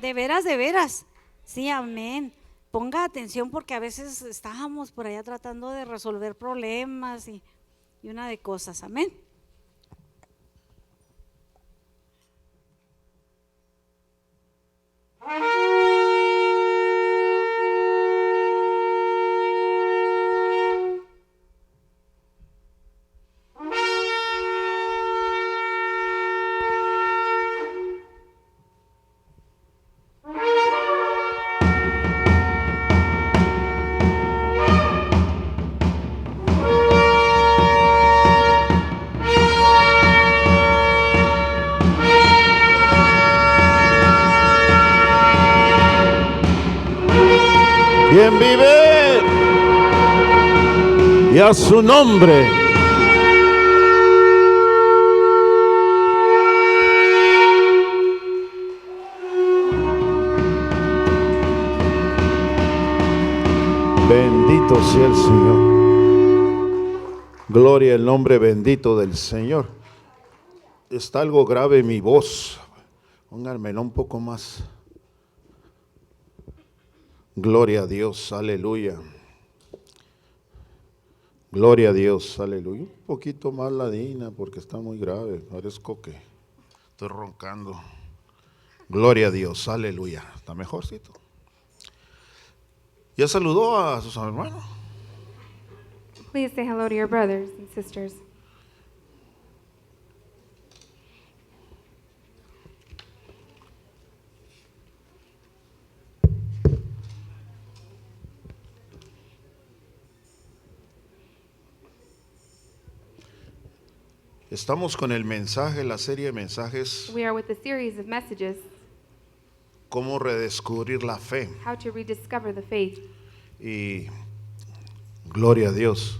De veras, de veras. Sí, amén. Ponga atención porque a veces estábamos por allá tratando de resolver problemas y una de cosas. Amén. ¿Quién vive? Y a su nombre. Bendito sea el Señor. Gloria al nombre bendito del Señor. Está algo grave mi voz. Pónganmela un poco más. Gloria a Dios, aleluya. Gloria a Dios, aleluya. Un poquito más ladina porque está muy grave. Parezco que estoy roncando. Gloria a Dios, aleluya. Está mejorcito. ¿Ya saludó a sus hermanos? Please say hello to your brothers and sisters. Estamos con el mensaje, la serie de mensajes, We are with the series of messages, cómo redescubrir la fe. how to rediscover the faith. Y gloria a Dios.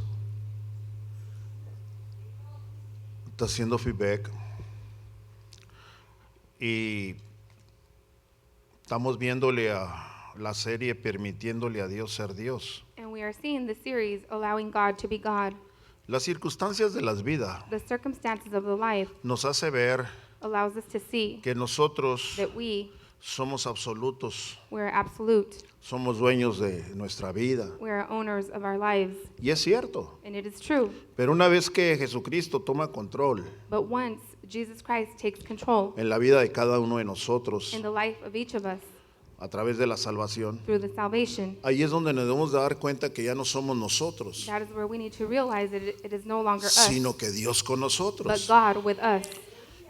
Está haciendo feedback. Y estamos viéndole a la serie permitiéndole a Dios ser Dios. And we are seeing the series allowing God to be God. Las circunstancias de las vidas The circumstances of the life nos hace ver allows us to see que nosotros that somos absolutos, we're absolute. somos dueños de nuestra vida. We are owners of our lives. Y es cierto, And it is true. pero una vez que Jesucristo toma control But once Jesus Christ takes control en la vida de cada uno de nosotros in the life of each of us a través de la salvación, through the salvation, ahí es donde nos debemos dar cuenta que ya no somos nosotros, that is where we need to realize that it is no longer us, sino que Dios con but nosotros. God with us.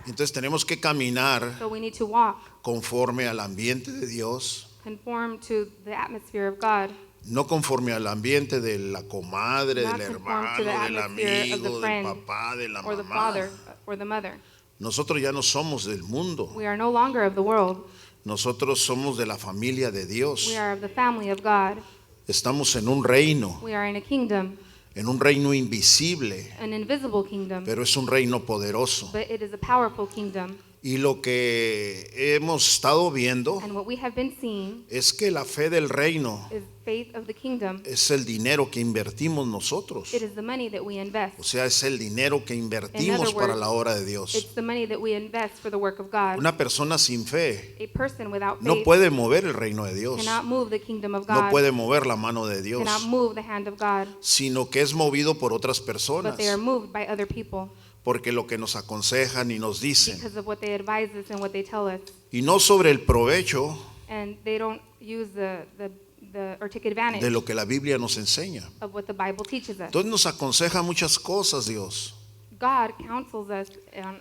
Entonces tenemos que caminar So we need to walk conforme al ambiente de Dios, conform to the atmosphere of God, no conforme al ambiente de la comadre, not del conform hermano, to the del atmosphere of the amigo, del friend papá, de la or the mamá. father or the mother. Nosotros ya no somos del mundo, We are no longer of the world. nosotros somos de la familia de Dios. We are of the family of God. Estamos en un reino, We are in a kingdom, en un reino invisible, an invisible kingdom, pero es un reino poderoso. but it is a powerful kingdom. Y lo que hemos estado viendo And what we have been seeing es que la fe del reino is faith of the kingdom. es el dinero que invertimos nosotros. It is the money that we invest. O sea, es el dinero que In invertimos other para words, la obra de Dios. It's the money that we invest for the work of God. Una persona sin fe A person without no faith puede mover el reino de Dios, cannot move the kingdom of no God, puede mover la mano de Dios, cannot move the hand of God, sino que es movido por otras but personas, they are moved by other people porque lo que nos aconsejan y nos dicen, because of what they advise us and what they tell us. y no sobre el provecho And they don't use or take advantage de lo que la Biblia nos enseña. of what the Bible teaches us. Entonces nos aconseja muchas cosas Dios. God counsels us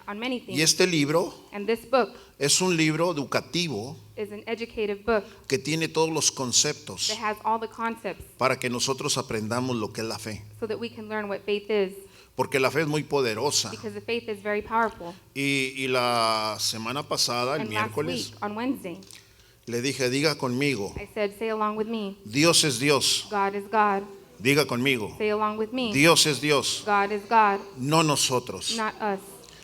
on many Y things. este libro And this book es un libro educativo is an educative book que tiene todos los conceptos that has all the concepts para que nosotros aprendamos lo que es la fe. so that we can learn what faith is, Porque la fe es muy poderosa. because the faith is very powerful. Y la semana pasada, el And last miércoles, week, on Wednesday, le dije, diga conmigo, I said, say along with me, Dios es Dios. God is God. Diga conmigo, Say along with me, Dios es Dios, God is God, no nosotros. not us.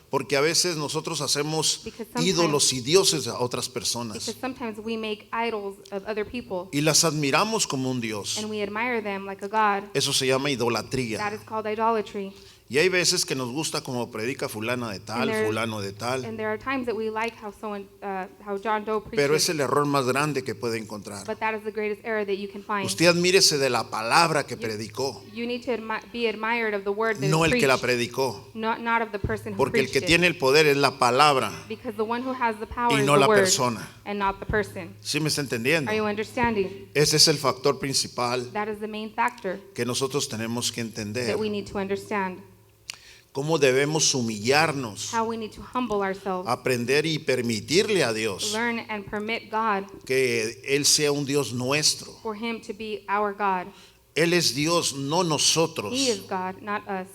Porque a veces nosotros hacemos Because sometimes- ídolos y dioses a otras personas. Because sometimes we make idols of other people Y las admiramos como un Dios. and we admire them like a God. Eso se llama That idolatría. is called idolatry. Y hay veces que nos gusta como predica fulana de tal, And there- fulano de tal, And there are times that we like how John Doe pero es preaches, el error más grande que puede encontrar. but that is the greatest error that you can find. Usted admírese de la palabra que predicó, You need to be admired of the word that no is el que la preached, predicó, not of the person who porque el que preached tiene el poder es la palabra it. Because the one who has the power y is no the la word persona. and not the person. ¿Sí me está entendiendo? Are you understanding? Ese es el factor principal That is the main factor que nosotros tenemos que entender. that we need to understand. Cómo debemos humillarnos, How we need to humble ourselves, aprender y permitirle a Dios learn and permit God que Él sea un Dios nuestro. for Him to be our God. Él es Dios, no nosotros. He is God, not us.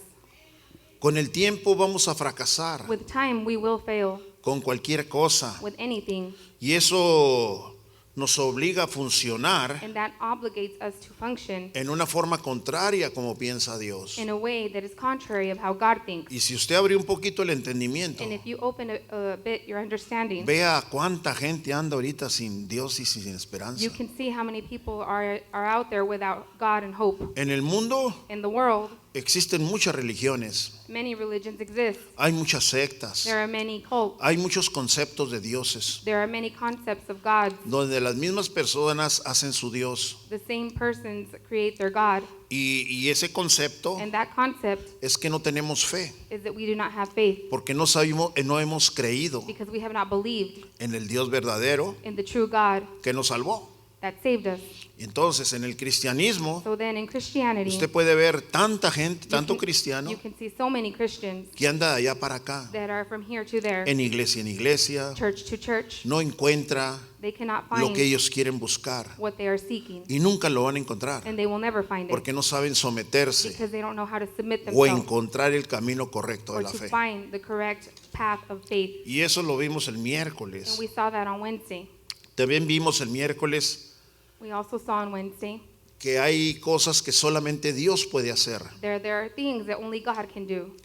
Con el tiempo vamos a fracasar With time, we will fail con cualquier cosa with anything, y eso nos obliga a funcionar and that obligates us to function en una forma contraria como piensa Dios. in a way that is contrary of how God thinks. Y si usted abrió un poquito el entendimiento, And if you open a bit your understanding, vea cuánta gente anda ahorita sin Dios y sin esperanza. you can see how many people are out there without God and hope. En el mundo In the world, existen muchas religiones, many religions exist. hay muchas sectas, There are many cults. hay muchos conceptos de dioses, There are many concepts of gods. donde las mismas personas hacen su Dios. The same persons create their God. Y ese concepto And that concept es que no tenemos fe, is that we do not have faith porque no sabemos, no hemos creído because we have not believed en el Dios verdadero in the true God que nos salvó. that saved us. Y entonces en el cristianismo So then in Christianity, usted puede ver tanta gente, tanto you cristiano, can see so many Christians que anda de allá para acá, that are from here to there, en iglesia, church to church. no encuentra They cannot lo find que ellos quieren buscar what they are seeking, y nunca lo van a encontrar and they will never find it porque no saben someterse because they don't know how to submit o themselves encontrar el camino correcto de or la to fe. find the correct path of faith. Y eso lo vimos el And miércoles. we saw that on Wednesday. También vimos el miércoles We also saw on Wednesday que hay cosas que solamente Dios puede hacer. there are things that only God can do.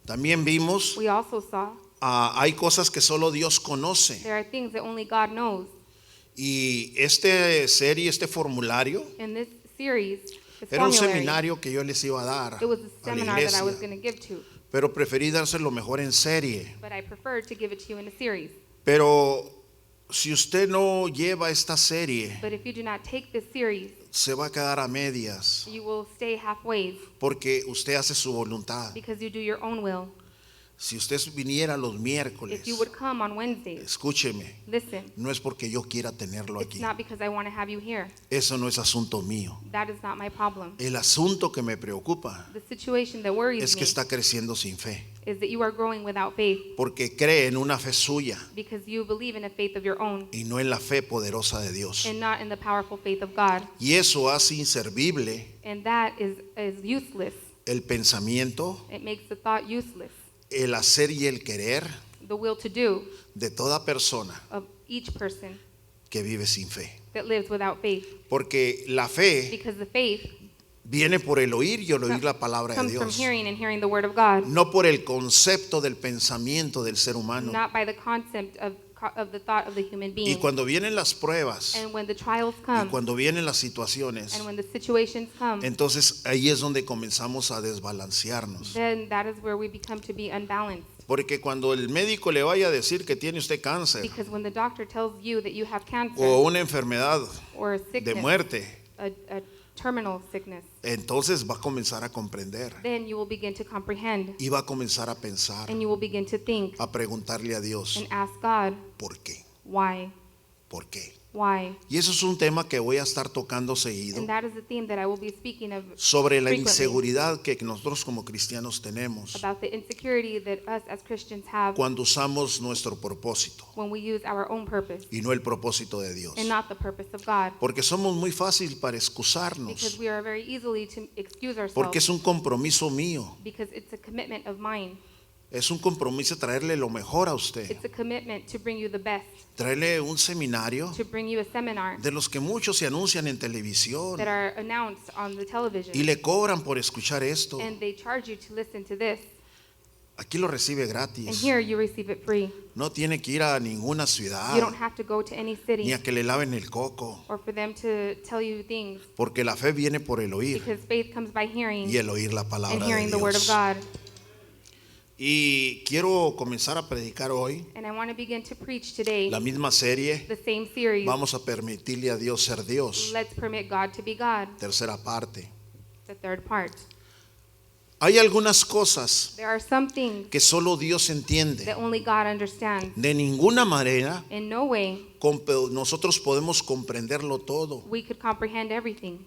También vimos, We also saw hay cosas que solo Dios conoce. there are things that only God knows. Y este serie, este formulario, In this series, the era un formulary, seminario que yo les iba a dar it was a a la seminar that I was iglesia, going to give to, pero preferí dárselo mejor en serie. but I preferred to give it to you in a series. Pero si usted no lleva esta serie, But if you do not take this series, se va a quedar a medias, you will stay halfway porque usted hace su voluntad. because you do your own will. Si usted viniera los miércoles, If you would come on Wednesdays, escúcheme, listen, no es porque yo quiera tenerlo it's aquí. not because I want to have you here. Eso no es asunto mío. That is not my problem. El asunto que me preocupa The situation that worries es que me está creciendo sin fe, is that you are growing without faith porque cree en una fe suya because you believe in a faith of your own y no en la fe poderosa de Dios. and not in the powerful faith of God. Y eso hace inservible And that is useless. el pensamiento, It makes the thought useless. el hacer y el querer The will to do de toda persona of each person que vive sin fe. that lives without faith. Porque la fe Because the faith viene por el oír y el oír la palabra de comes from Dios, hearing and hearing the word of God, no por el concepto del pensamiento del ser humano. not by the concept of the thought of the human Y being. cuando vienen las pruebas And when the trials y come cuando vienen las situaciones, and when the situations come, entonces ahí es donde comenzamos a desbalancearnos. then that is where we become to be unbalanced. Porque cuando el médico le vaya a decir que tiene usted cáncer Because when the doctor tells you that you have cancer o una enfermedad or a de sickness, muerte, a terminal sickness, entonces va a comenzar a comprender then you will begin to comprehend y va a comenzar a pensar, and you will begin to think a preguntarle a Dios, and ask God, ¿por qué? why? ¿Por qué? Why? Y eso es un tema que voy a estar tocando seguido, And that is the theme that I will be speaking of sobre la frequently, inseguridad que nosotros como cristianos tenemos about the insecurity that us as Christians have cuando usamos nuestro propósito when we use our own purpose y no el propósito de Dios. and not the purpose of God. Porque somos muy fácil para Because excusarnos, we are very easily to excuse porque ourselves es un compromiso mío, because it's a commitment of mine. es un compromiso traerle lo mejor a usted, It's a commitment to bring you the best, traerle un seminario to bring you a seminar de los que muchos se anuncian en televisión that are announced on the y television le cobran por escuchar esto. and they charge you to listen to this. Aquí lo recibe And gratis, here you receive it free. no tiene que ir a ninguna You don't ciudad have to go to any ni city a que le laven el coco, or for them to tell you things porque la fe viene por el oír because faith comes by hearing y el oír la and palabra de hearing the word of Dios. God. Y quiero comenzar a predicar hoy And I want to begin to preach today la misma serie. the same series. Vamos a permitirle a Dios ser Dios. Let's permit God to be God, Tercera parte. the third part. Hay algunas cosas There are some things que solo Dios entiende. that only God understands. De ninguna manera In no way nosotros podemos comprenderlo todo. we could comprehend everything.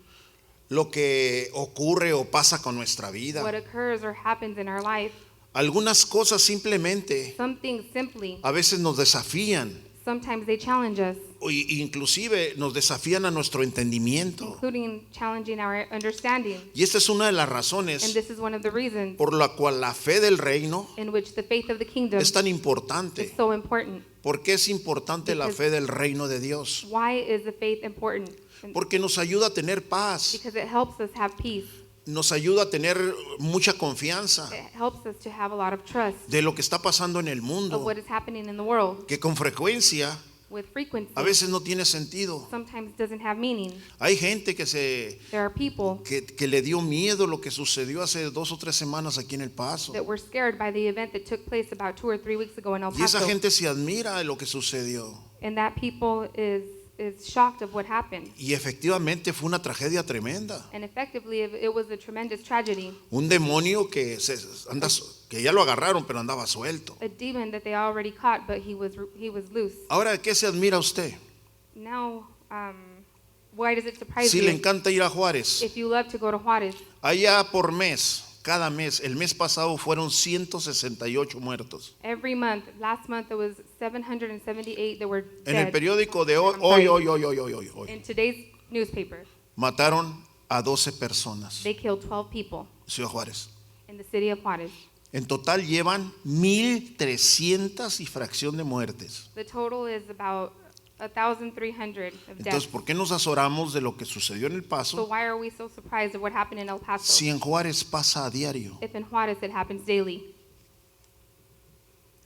Lo que ocurre o pasa con nuestra vida. What occurs or happens in our life. Algunas cosas simplemente Some things simply, a veces nos desafían. sometimes they challenge us, Inclusive nos desafían a nuestro entendimiento. including challenging our understanding. Y esta es una de las And razones this is one of the reasons por la cual la fe del reino in which the faith of the kingdom es tan is importante. so important. ¿Por qué es importante la fe del reino de Dios? Why is the faith important? Porque nos ayuda a tener paz, Because it helps us have peace. nos ayuda a tener mucha confianza It helps us to have a lot of trust de lo que está pasando en el of mundo, what is happening in the world. que con frecuencia With frequency, a veces no tiene sentido. sometimes doesn't have meaning. Hay gente que There are people que le dio miedo lo que sucedió hace 2 o 3 semanas aquí en El Paso. that were scared by the event that took place about 2 or 3 weeks ago in El Y esa Paso. gente se admira de lo que sucedió. And that people is shocked of what happened. Y efectivamente fue una tragedia tremenda. And effectively, it was a tremendous tragedy. Un demonio que que ya lo agarraron, pero andaba suelto. A demon that they already caught, but he was loose. Ahora, ¿de qué se admira usted? Now, why does it surprise Si le you encanta ir a Juárez, if you love to go to Juarez? allá por mes, cada mes, el mes pasado fueron 168 muertos. Every month, last month there was 778 that were En el dead. periódico de I'm sorry. hoy, In today's newspaper, mataron a 12 personas. they killed 12 people Ciudad Juárez. in the city of Juarez. En total llevan 1,300 y fracción de muertes. The total is about 1,300 of Entonces, deaths. ¿por qué nos azoramos de lo que sucedió en El So Paso why are we so surprised of what happened in El Paso? si en Juárez pasa a diario? If in Juarez it happens daily.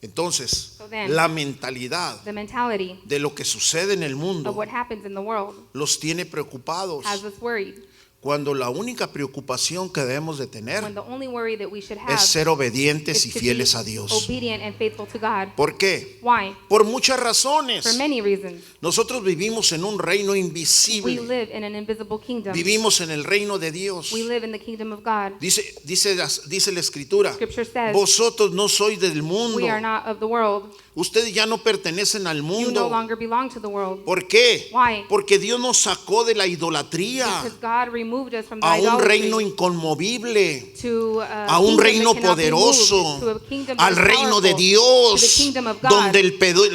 Entonces, So then, la mentalidad the mentality de lo que sucede en el of mundo what happens in the world los tiene preocupados, has us worried. cuando la única preocupación que debemos de When tener the only worry that we should have es ser obedientes y is to fieles be a Dios. obedient and faithful to God. ¿Por qué? Why? Por muchas For razones. many reasons. Nosotros vivimos en un reino We invisible. live in an invisible kingdom. Vivimos en el reino de Dios. We live in the kingdom of God. Dice la escritura, Scripture says, vosotros no sois del mundo. we are not of the world. Ustedes ya no pertenecen al You no mundo. longer belong to the world. ¿Por qué? Why? Porque Dios nos sacó de la idolatría Because God removed us from the a un idolatry reino inconmovible, to a un reino poderoso, al reino de to the Dios, kingdom of God, donde el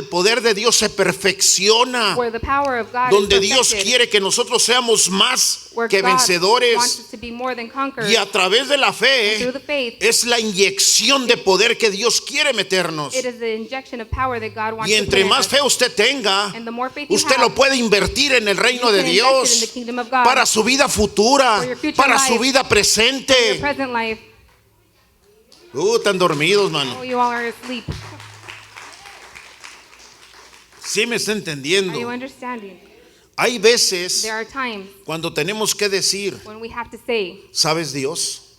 poder de Dios se perfecciona, where the power of God donde is Dios perfected, quiere que nosotros seamos más where que God wants vencedores. us to be more than conquerors. Y a través de la And through fe the faith, es la inyección de poder que Dios quiere meternos. it is the injection of power that God wants Y to entre put in más us. fe usted tenga, And the more faith you usted have, lo puede invertir en el reino you de can invest it in Dios the kingdom of God, para su vida futura, for your future para su life, vida your presente. present life. Están dormidos, mano. Oh, you all are asleep. Sí me está Are you entendiendo. understanding? Hay veces There are times cuando tenemos que decir, when we have to say, ¿sabes Dios?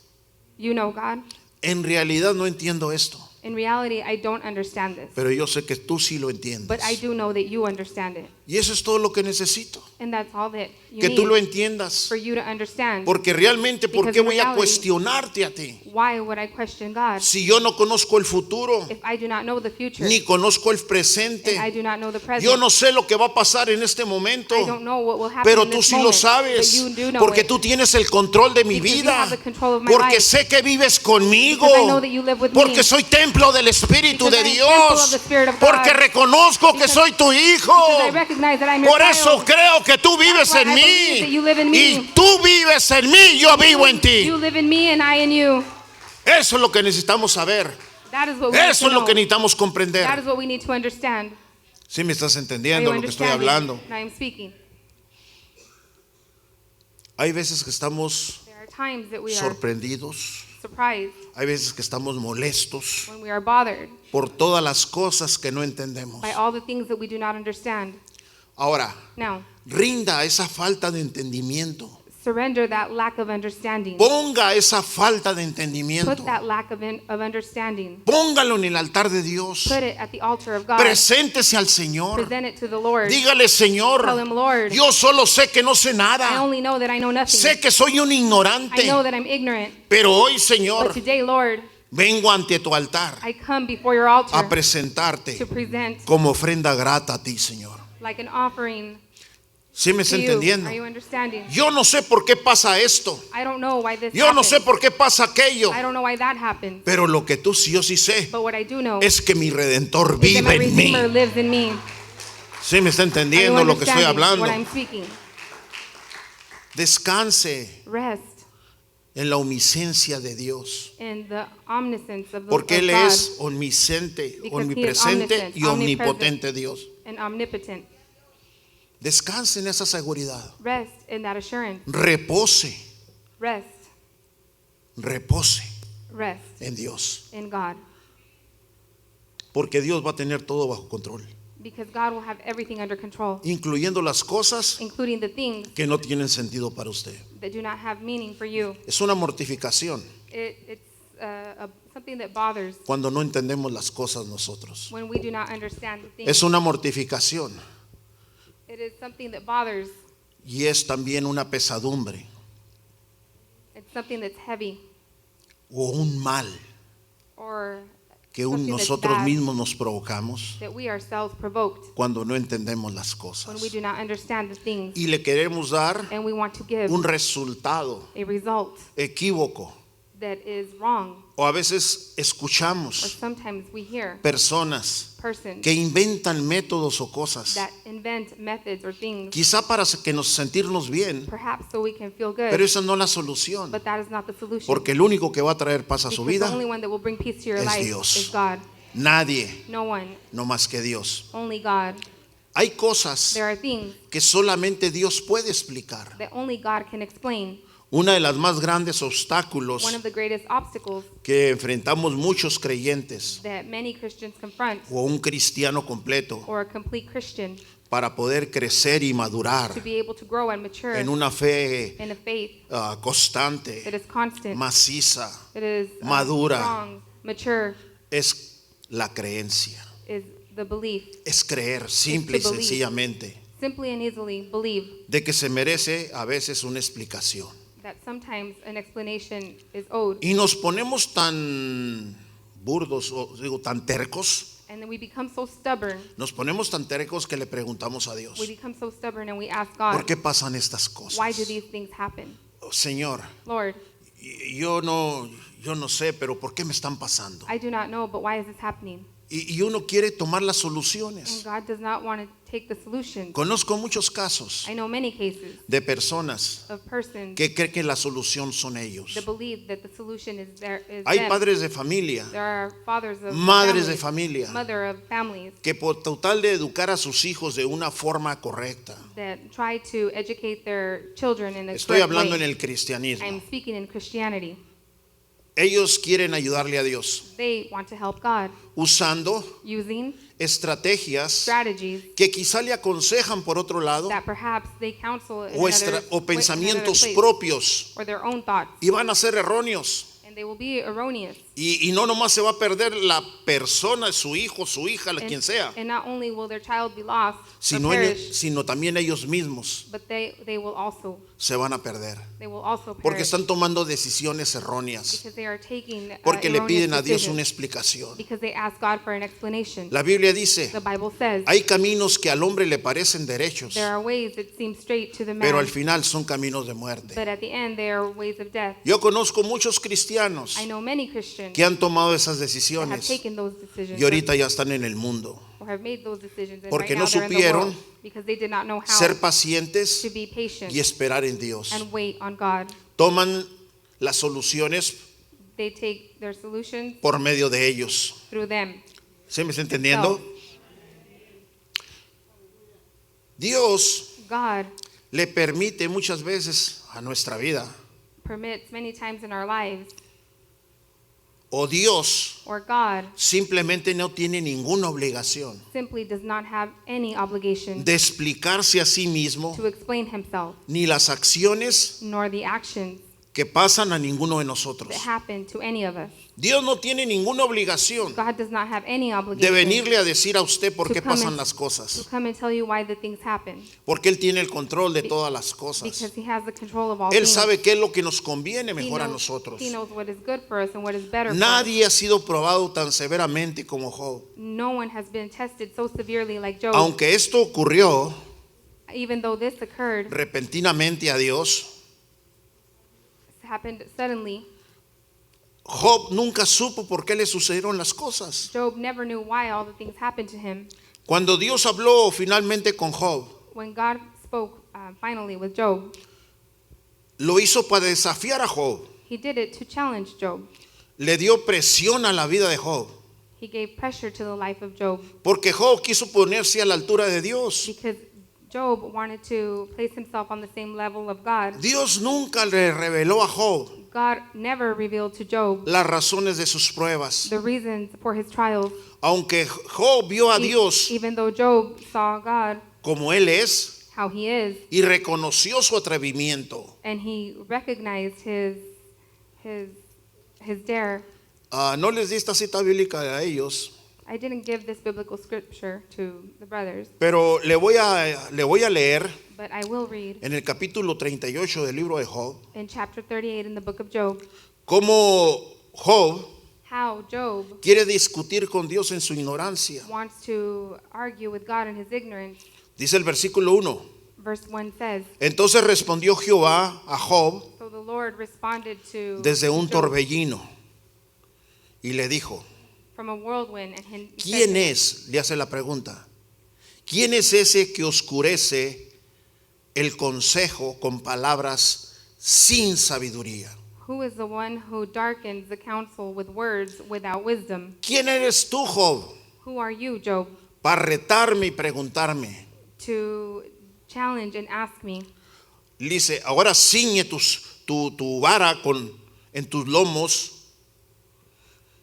you know, God, En realidad no entiendo esto, in reality, I don't understand this. pero yo sé que tú sí lo entiendes. But I do know that you understand it. Y eso es todo lo que necesito, And that's all that you que tú lo need entiendas. for you to understand. Porque realmente, ¿por Because qué in voy a reality- cuestionarte a ti? Why would I question God Si yo no conozco el futuro, if I do not know the future ni conozco el and I presente, do not know the present? yo no sé lo que va a pasar en este momento, I don't know what will happen pero in tú this sí lo moment, sabes, but you do know porque it. tú tienes el control de mi Because you vida, have the control of my porque life. sé que vives conmigo, Because I know that you live with porque me. soy templo del Espíritu Because de I am temple of Dios, the Spirit of God. porque reconozco que Because- soy tu hijo. Because I recognize that I'm your Por eso child. creo que tú vives That's why en I believe that you live in mí, me. y tú vives en mí, yo vivo en ti. You live in me and I in you. Eso es lo que necesitamos saber. That is what we need Eso to es lo que know. necesitamos That comprender. is what we need to understand. ¿Sí me estás Are entendiendo you lo que estoy understanding? hablando? And I am speaking. Hay veces que estamos There are times that we are sorprendidos, surprised, hay veces que estamos molestos when we are bothered por todas las cosas que no entendemos. by all the things that we do not understand. Ahora, Now, rinda esa falta de entendimiento Surrender that lack of understanding. Ponga esa falta de Put entendimiento. that lack of understanding. Póngalo en el altar de Dios. Put it at the altar of God. Preséntese al Señor. Present it to the Lord. Dígale, Señor, Tell him, Lord, yo solo sé que no sé I nada. only know that I know nothing. Sé que soy un I ignorante. know that I'm ignorant. Pero hoy, But Señor, today, Lord, vengo ante tu altar I come before your altar a presentarte to present como ofrenda grata a ti, Señor. like an offering ¿Sí me está to you. entendiendo? Are you understanding? Yo no sé por qué pasa esto. I don't know why this Yo no happened. sé por qué pasa aquello. I don't know why that happened. Pero lo que yo sí sé But what I do know es que mi Redentor is that my vive en mí. Redeemer lives in me. ¿Sí me está Are you entendiendo lo que estoy understanding hablando? what I'm speaking? Descanse Rest en la omnisciencia de Dios. in the omniscience of the Porque of Él God es omnisciente, Because He is omnipresente omniscient, y omnipotente Dios. and omnipotent. Descanse en esa seguridad. Rest in that assurance. Repose, Rest, repose rest en Dios. in God. Porque Dios va a tener todo bajo control, Because God will have everything under control, incluyendo las cosas including the things que no tienen sentido para usted. that do not have meaning for you. Es una mortificación It's something that bothers cuando no entendemos las cosas nosotros. when we do not understand the things. Es una mortificación It is something that bothers. y es también una pesadumbre It's something that's heavy o un mal or que something that's nosotros bad mismos nos provocamos that we ourselves provoked cuando no entendemos las when cosas. we do not understand the things, Y le queremos dar and we want to give un resultado a result equívoco. that is wrong. O a veces Or escuchamos sometimes we hear personas persons que inventan métodos o cosas, that invent methods or things, quizá para que nos sentirnos bien, perhaps so we can feel good, pero esa no es la solución. but that is not the solution. Porque el único que va a traer paz a su Because vida, the only one that will bring peace to your es life Dios. is God. nadie, No one, no más que Dios. only God. Hay cosas There are things que solamente Dios puede explicar. that only God can explain. Una de las más grandes obstáculos One of the greatest obstacles que enfrentamos muchos creyentes that many Christians confront, o un cristiano completo or a complete Christian, para poder crecer y madurar to be able to grow and mature en una fe in a faith constante, that is constant, maciza, that is madura. strong, mature, es la creencia. is the belief. Es creer simple y to believe. sencillamente Simply and easily believe de que se merece a veces una explicación. that sometimes an explanation is owed, Y nos ponemos tan burdos, o digo, tan tercos. and then we become so stubborn. Nos ponemos tan tercos que le preguntamos a Dios, We become so stubborn and we ask ¿por God, qué pasan estas why do cosas? these things happen? Oh, Señor, Lord, yo no sé, pero ¿por qué me están pasando? I do not know, but why is this happening? Y uno quiere tomar las And soluciones. God does not want to take the solution. Conozco muchos casos I know many cases de personas of persons que creen que la solución son ellos. that believe that the solution is there. Is Hay them. padres de familia, There are fathers of madres de families, familia, mother of families que por total de educar a sus hijos de una forma correcta. that try to educate their children in a Estoy correct hablando en way. el cristianismo. I'm speaking in Christianity. Ellos quieren ayudarle a Dios They want to help God usando using estrategias strategies que quizá le aconsejan por otro lado that perhaps they counsel in o, another, o in another pensamientos place, propios or their own thoughts, y van a ser erróneos. and they will be erroneous. Y no nomás se va a perder la persona, su hijo, su hija, quien sea, And not only will their child be lost or sino, perish, sino también ellos mismos but they will also se van a perder. Porque perish están tomando decisiones erróneas. because they are taking Porque le erroneous piden a Dios decisions, una explicación. because they ask God for an explanation. La Biblia dice, The Bible says hay caminos que al hombre le parecen derechos, there are ways that seem straight to the man, pero al final son caminos de muerte. but at the end they are ways of death. Yo conozco muchos cristianos I know many Christians que han tomado esas that have decisiones taken those decisions y ahorita ya están en el mundo. or have made those decisions, and Porque right no now they're in the supieron world because they did not know how Ser pacientes to be patient y esperar en Dios. and wait on God. Toman las soluciones They take their solutions por medio de ellos. through them. ¿Sí me está entendiendo? Dios God le permite muchas veces a nuestra vida permits many times in our lives o Dios or God simplemente no tiene ninguna obligación simply does not have any obligation de explicarse a sí mismo to explain himself, ni las acciones nor the actions que pasan a ninguno de nosotros. that happen to any of us. Dios no tiene ninguna obligación God does not have any de obligation venirle a decir a usted por to qué come pasan and- las to cosas, come and tell you why the things happen, porque Él tiene el control de todas las cosas. because he has the control of all Él things. sabe qué es lo que nos conviene He mejor a knows- nosotros. He knows what is good for us and what is better for us. Nadie ha sido probado tan severamente como Job. No one has been tested so severely like Job. Aunque esto ocurrió Even though this occurred, repentinamente a Dios, happened suddenly, Job nunca supo por qué le sucedieron las cosas. Job never knew why all the things happened to him. Cuando Dios habló finalmente con Job, When God spoke finally with Job, lo hizo para desafiar a Job. he did it to challenge Job. Le dio presión a la vida de Job, He gave pressure to the life of Job porque Job quiso ponerse a la altura de Dios. because Job wanted to place himself on the same level of God. Dios nunca le reveló a Job God never revealed to Job las razones de sus pruebas. the reasons for his trials. Aunque Job vio a Dios Even though Job saw God, como Él es how he is, y reconoció su atrevimiento, and he recognized his dare. no les di esta cita bíblica a ellos, I didn't give this biblical scripture to the brothers, pero le voy a leer but I will read en el capítulo 38 del libro de Job in chapter 38 in the book of Job cómo Job how Job quiere discutir con Dios en su ignorancia. wants to argue with God in his ignorance. Dice el versículo 1. Verse 1 says, Entonces respondió Jehová a Job so the Lord responded to desde un Job torbellino y le dijo, from a whirlwind, and he said ¿quién to him, es? Le hace la pregunta. ¿Quién es ese que oscurece el consejo con palabras sin sabiduría? who is the one who darkens the counsel with words without wisdom? ¿Quién eres tú, Job, Who are you, Job, para retarme y preguntarme? to challenge and ask me? Dice, ahora ciñe tu vara en tus lomos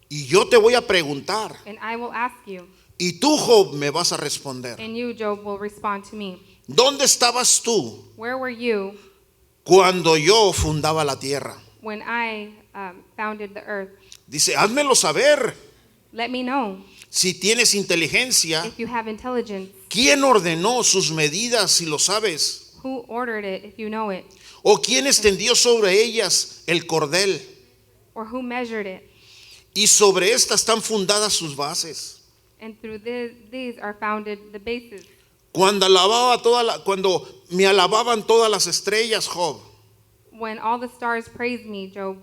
y yo te voy a preguntar. And I will ask you, Y tú, Job, me vas a responder. and you, Job, will respond to me. ¿Dónde estabas tú Where were you cuando yo fundaba la tierra? when I founded the earth? Dice, házmelo saber. Let me know Si tienes inteligencia, if you have intelligence. ¿quién ordenó sus medidas si lo sabes? Who ordered it if you know it? ¿O quién extendió sobre ellas el cordel? Or who measured it? Y sobre estas están fundadas sus bases. And through these are founded the bases. Cuando me alababan todas las estrellas, Job, When all the stars praised me, Job,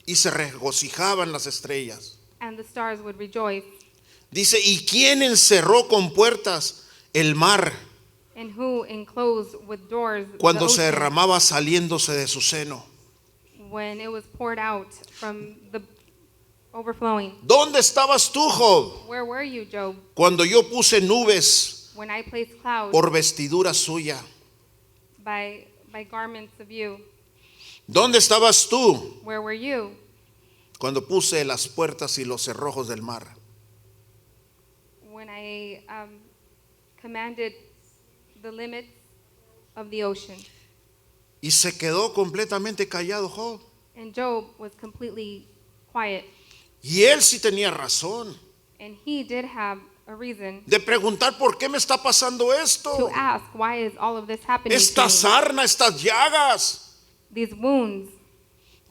y se regocijaban las estrellas. and the stars would rejoice. Dice, ¿y quién encerró con puertas el mar And who enclosed with doors cuando the se ocean derramaba saliéndose de su seno? when it was poured out from the overflowing? ¿Dónde estabas tú, Job, Where were you, Job, cuando yo puse nubes when I placed clouds por vestidura suya? by garments of you? ¿Dónde estabas tú Where were you cuando puse las puertas y los cerrojos del mar? when I commanded the limits of the ocean? Y se quedó completamente callado Job. And Job was completely quiet. Y él sí tenía razón And he did have a reason de preguntar por qué me está pasando to esto. ask, why is all of this happening Esta to me? sarna, estas llagas. These wounds,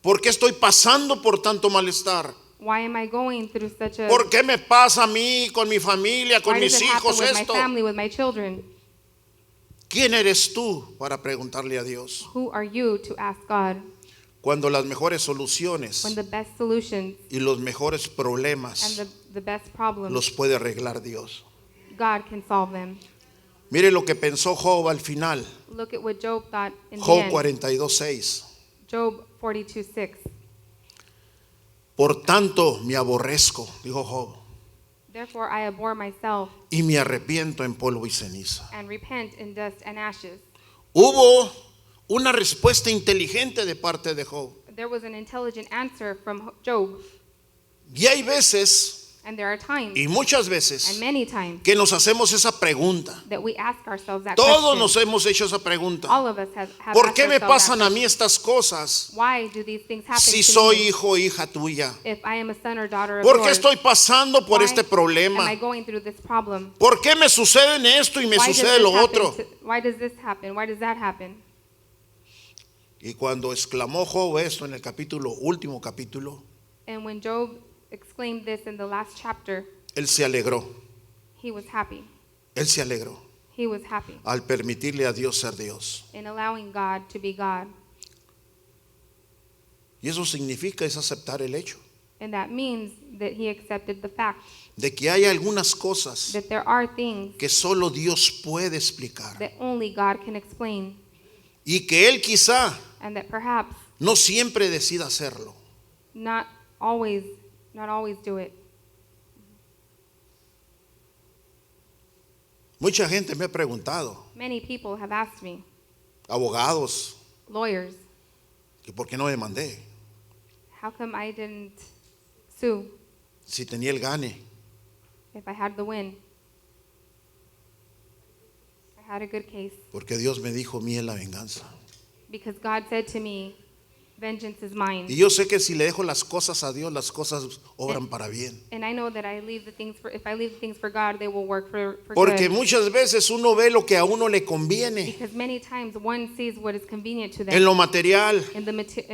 ¿Por qué estoy pasando por tanto malestar? why am I going through such a, ¿Por qué me pasa a mí, con mi familia, con why does mis it happen hijos with my esto? family, with my children? ¿Quién eres tú para preguntarle a Dios? Who are you to ask God Cuando las mejores soluciones when the best solutions y los mejores and problemas the best problems, los puede arreglar Dios. God can solve them? Mire lo que pensó Job al final. Look at what Job thought in the Job end. 42:6. Job 42:6. Por tanto me aborrezco, dijo Job, Therefore I abhor myself y me arrepiento en polvo y ceniza. and repent in dust and ashes. Hubo una respuesta inteligente de parte de Job. There was an intelligent answer from Job. Y hay veces, And there are times, y muchas and veces, many times, que nos hacemos esa pregunta. that we ask ourselves that Todos question. nos hemos hecho esa pregunta. All of us have ¿Por asked qué me ourselves that pasan a mí question. estas cosas Why do these things happen si to soy me hijo o hija tuya? if I am a son or daughter of ¿Por qué yours? estoy pasando por Why este am I problema? going through this problem? ¿Por qué me sucede esto y me Why does sucede this lo happen otro? why does this happen? Why does that happen? Y cuando exclamó Job esto en el último capítulo, And when Job exclaimed this in the last chapter, él se alegró. he was happy. Él se alegró He was happy al permitirle a Dios ser Dios. in allowing God to be God. Y eso significa es aceptar el hecho And that means that he accepted the fact de que hay algunas cosas that there are things que solo Dios puede explicar that only God can explain, y que él quizá and that perhaps no siempre decida hacerlo. not always do it. Mucha gente me ha preguntado, Many people have asked me, abogados, lawyers, ¿y por qué no demandé? how come I didn't sue Si tenía el gane. if I had the win? I had a good case Porque Dios me dijo, mía es la venganza. because God said to me, vengeance is mine. Y yo sé que si le dejo las cosas a Dios, las cosas obran para bien. And I know that if I leave the things for God, they will work for Porque good. muchas veces uno ve lo que a uno le conviene Because many times one sees what is convenient to them en lo material, in the material,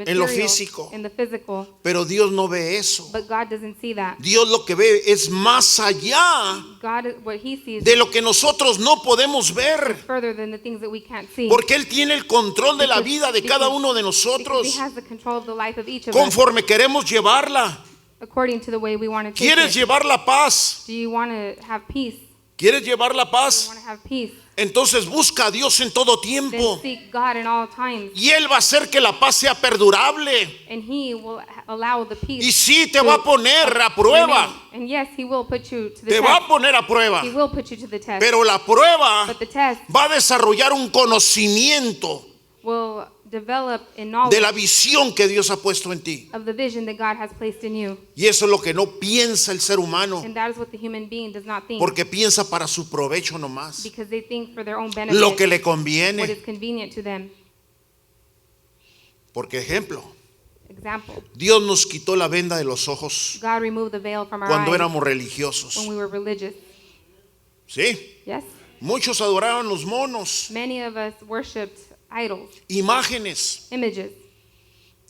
en lo físico. in the physical, pero Dios no ve eso. but God doesn't see that. Dios lo que ve es más allá God, what He sees de lo que nosotros no podemos ver. is further than the things that we can't see. Porque Él tiene el control de la Because- vida de cada because- uno de Because nosotros He has the control of the life of each of us conforme queremos llevarla. according to the way we want to take ¿Quieres it. llevar la paz? Do you want to have peace? ¿Quieres llevar la Do you paz? want to have peace? Entonces busca a Dios en todo Then tiempo. seek God in all times, Y Él va a hacer que la paz sea perdurable. and He will allow the peace. Y sí te to va a poner a prueba. remain. And yes, He will put you to the Te va a test. poner a prueba. He will put you to the test. Pero la prueba But the test va a desarrollar un conocimiento will develop in knowledge de la visión que Dios ha puesto en ti. of the vision that God has placed in you. Y eso es lo que no piensa el ser humano, And that is what the human being does not think, porque piensa para su provecho nomás, because they think for their own benefit lo que le what conviene. is convenient to them. Por ejemplo, Example, Dios nos quitó la venda de los ojos God removed the veil from our cuando eyes éramos religiosos. when we were religious. ¿Sí? Yes? Muchos adoraban los monos, Many of us worshipped idols, imágenes images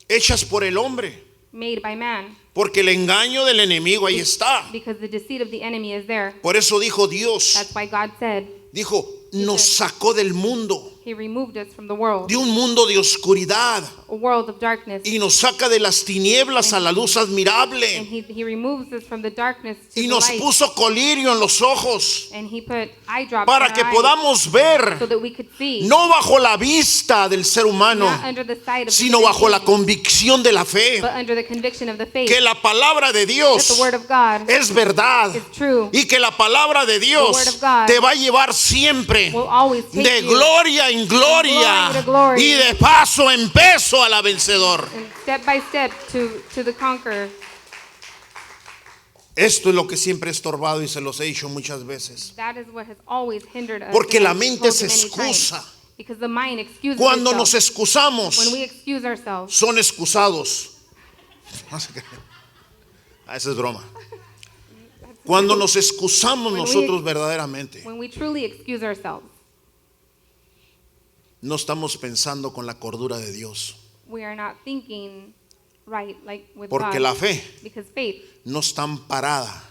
hechas por el hombre, made by man, porque el engaño del enemigo ahí está. because the deceit of the enemy is there. Por eso dijo Dios, That's why God said dijo, nos sacó del mundo, He removed us from the world, de un mundo de oscuridad, a world of darkness, y nos saca de las tinieblas a la luz and admirable, He removes us from the darkness to y the nos light, puso colirio en los ojos and He put eye drops para in que our eyes podamos ver, so that we could see, no bajo la vista del ser humano, not under the sight of the sino human bajo la being, convicción de la fe, but under the conviction of the faith que la palabra de that the Dios word of God es verdad, is true, y que la palabra de word Dios of God te va a llevar siempre will always take de you gloria en gloria glory to glory. y de paso en peso a la vencedor. and step by step to the conqueror. Esto es lo que siempre he estorbado y se los he dicho muchas veces. That is what has always hindered us. Porque and la I've mente told se you many times. excusa. Because the mind excuses Cuando nos itself. excusamos, When we excuse ourselves, son excusados. Esa es broma. Cuando nos excusamos When we- nosotros verdaderamente, when we truly excuse ourselves, no estamos pensando con la cordura de Dios. we are not thinking right, like with Porque God. la fe Because faith no está amparada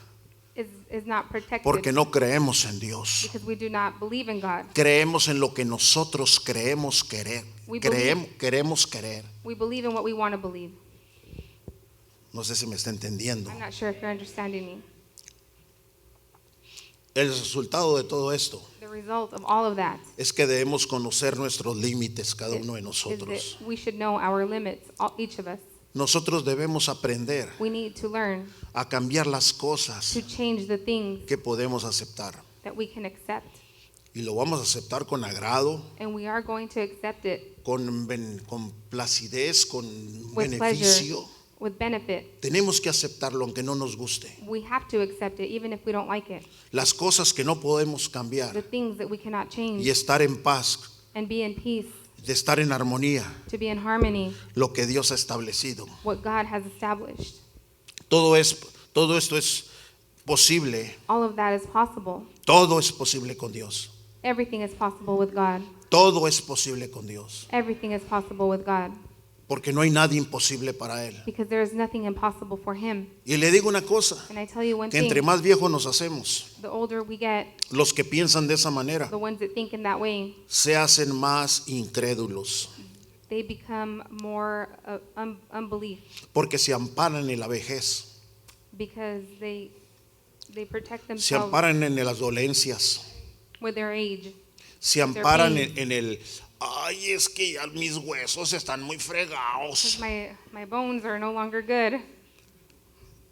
is not protected. porque no creemos en Dios. Because we do not believe in God. Creemos en lo que nosotros creemos querer. Queremos querer. We believe in what we want to believe. No sé si me está entendiendo. I'm not sure if you're understanding me. El resultado de todo esto The result of all of that es que debemos conocer nuestros límites cada uno de is nosotros. that we should know our limits, each of us. Nosotros debemos aprender We need to learn a cambiar las cosas to change the things que podemos aceptar. that we can accept. Y lo vamos a aceptar con agrado, And we are going to accept it con placidez, con with beneficio. pleasure, with benefit. Tenemos que aceptarlo aunque no nos guste. We have to accept it even if we don't like it. Las cosas que no podemos The cambiar things that we cannot change, y estar en paz, and be in peace, de estar en armonía, to be in harmony, lo que Dios ha establecido. what God has established. Todo esto es posible. All of that is possible. Todo es posible con Dios. Everything is possible with God. Todo es posible con Dios. Everything is possible with God. Porque no hay nada imposible para Él. Because there is nothing impossible for Him. Y le digo una cosa, And I tell you one que thing, entre más viejos nos hacemos, the older we get, los que piensan de esa manera, the ones that think in that way, se hacen más incrédulos. they become more unbelief, Porque se amparan en la vejez, because they protect se themselves amparan en las dolencias, with their age. se amparan pain. en el, ay, es que ya mis huesos están muy fregados. My bones are no longer good.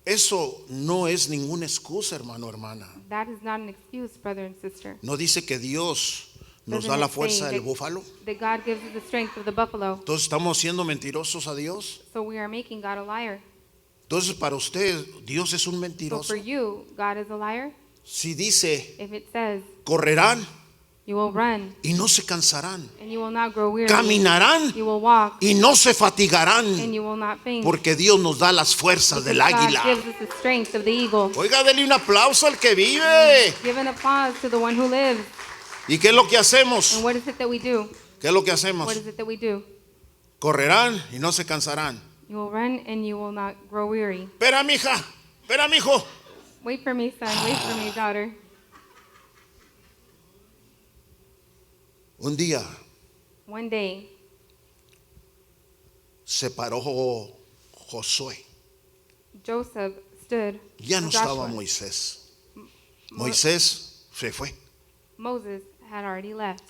Eso no es ninguna excusa, hermano, hermana. That is not an excuse, brother and sister. No dice que Dios nos Doesn't da la it say fuerza del that- búfalo. That God gives us the strength of the buffalo. Entonces estamos siendo mentirosos a Dios. So we are making God a liar. Entonces para usted Dios es un So mentiroso. for you, God is a liar. Si dice, If it says correrán you will run y no se cansarán, and you will not grow weary, caminarán you will walk y no se and fatigarán, you will not faint. porque Dios nos da las fuerzas Because del God águila. gives us the strength of the eagle. Oiga, dele un aplauso al que vive. Give an applause to the one who lives. ¿Y qué es lo que hacemos? And what is it that we do? ¿Qué es lo que hacemos? What is it that we do? Correrán y no se cansarán. You will run and you will not grow weary. Espera, mija, espera, mijo. Wait for me, son. Wait for me, daughter. Un día One day, se paró Josué. Joseph stood. Ya no Joshua. estaba Moisés. Moisés se fue. Moses had already left.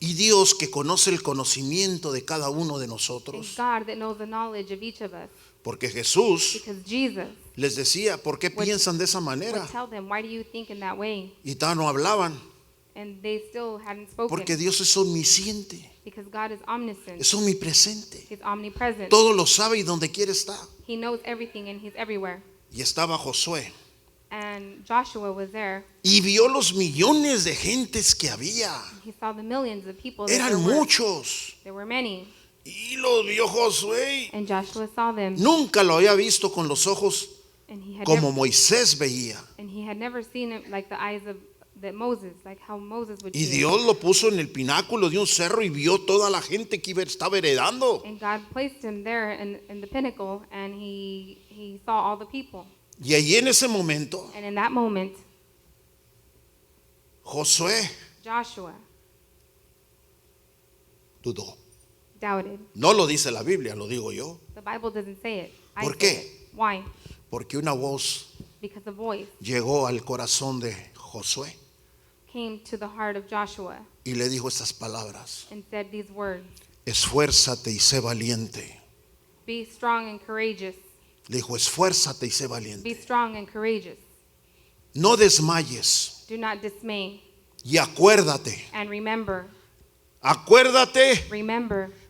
Y Dios, que conoce el conocimiento de cada uno de And nosotros, God that knows the knowledge of each of us. porque Jesús Because Jesus les decía, ¿por qué piensan de esa manera? would tell them, why do you think in that way? Y tal no hablaban, And they still hadn't spoken. porque Dios es omnisciente, Because God is omniscient. es omnipresente. He's omnipresent. Todo lo sabe y donde quiere está. He knows everything and He's everywhere. Y estaba Josué. And Joshua was there. Y vio los millones de gentes que había. He saw the millions of people. That Eran there were. muchos. There were many. Y los vio Josué. And Joshua saw them. Nunca lo había visto con los ojos And he had como never, Moisés veía. and he had never seen it like the eyes of that Moses, like how Moses would Y see it. Dios lo puso en el pináculo de un cerro y vio toda la gente que estaba heredando. And God placed him there in the pinnacle, and he saw all the people. Y allí en ese momento, And in that moment, Josué Joshua dudó. doubted. No lo dice la Biblia, lo digo yo. The Bible doesn't say it. I ¿Por say qué? it. Why? Porque una voz Because a voice llegó al corazón de Josué came to the heart of Joshua y le dijo estas palabras. and said these words: Esfuérzate y sé valiente. Be strong and courageous. Le dijo, esfuérzate y sé Be valiente. strong and courageous. No desmayes Do not dismay. y acuérdate. And remember Acuérdate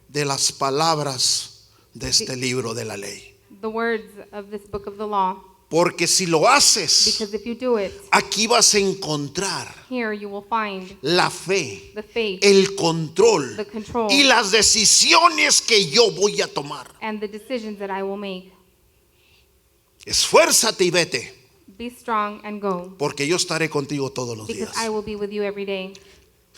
de las palabras de este libro de la ley. the words of this book of the law. Porque si lo haces, Because if you do it, aquí vas a encontrar here you will find la fe, the faith el control the control y las decisiones que yo voy a tomar. and the decisions that I will make. Esfuérzate y vete, Be strong and go, porque yo estaré contigo todos los because días. I will be with you every day.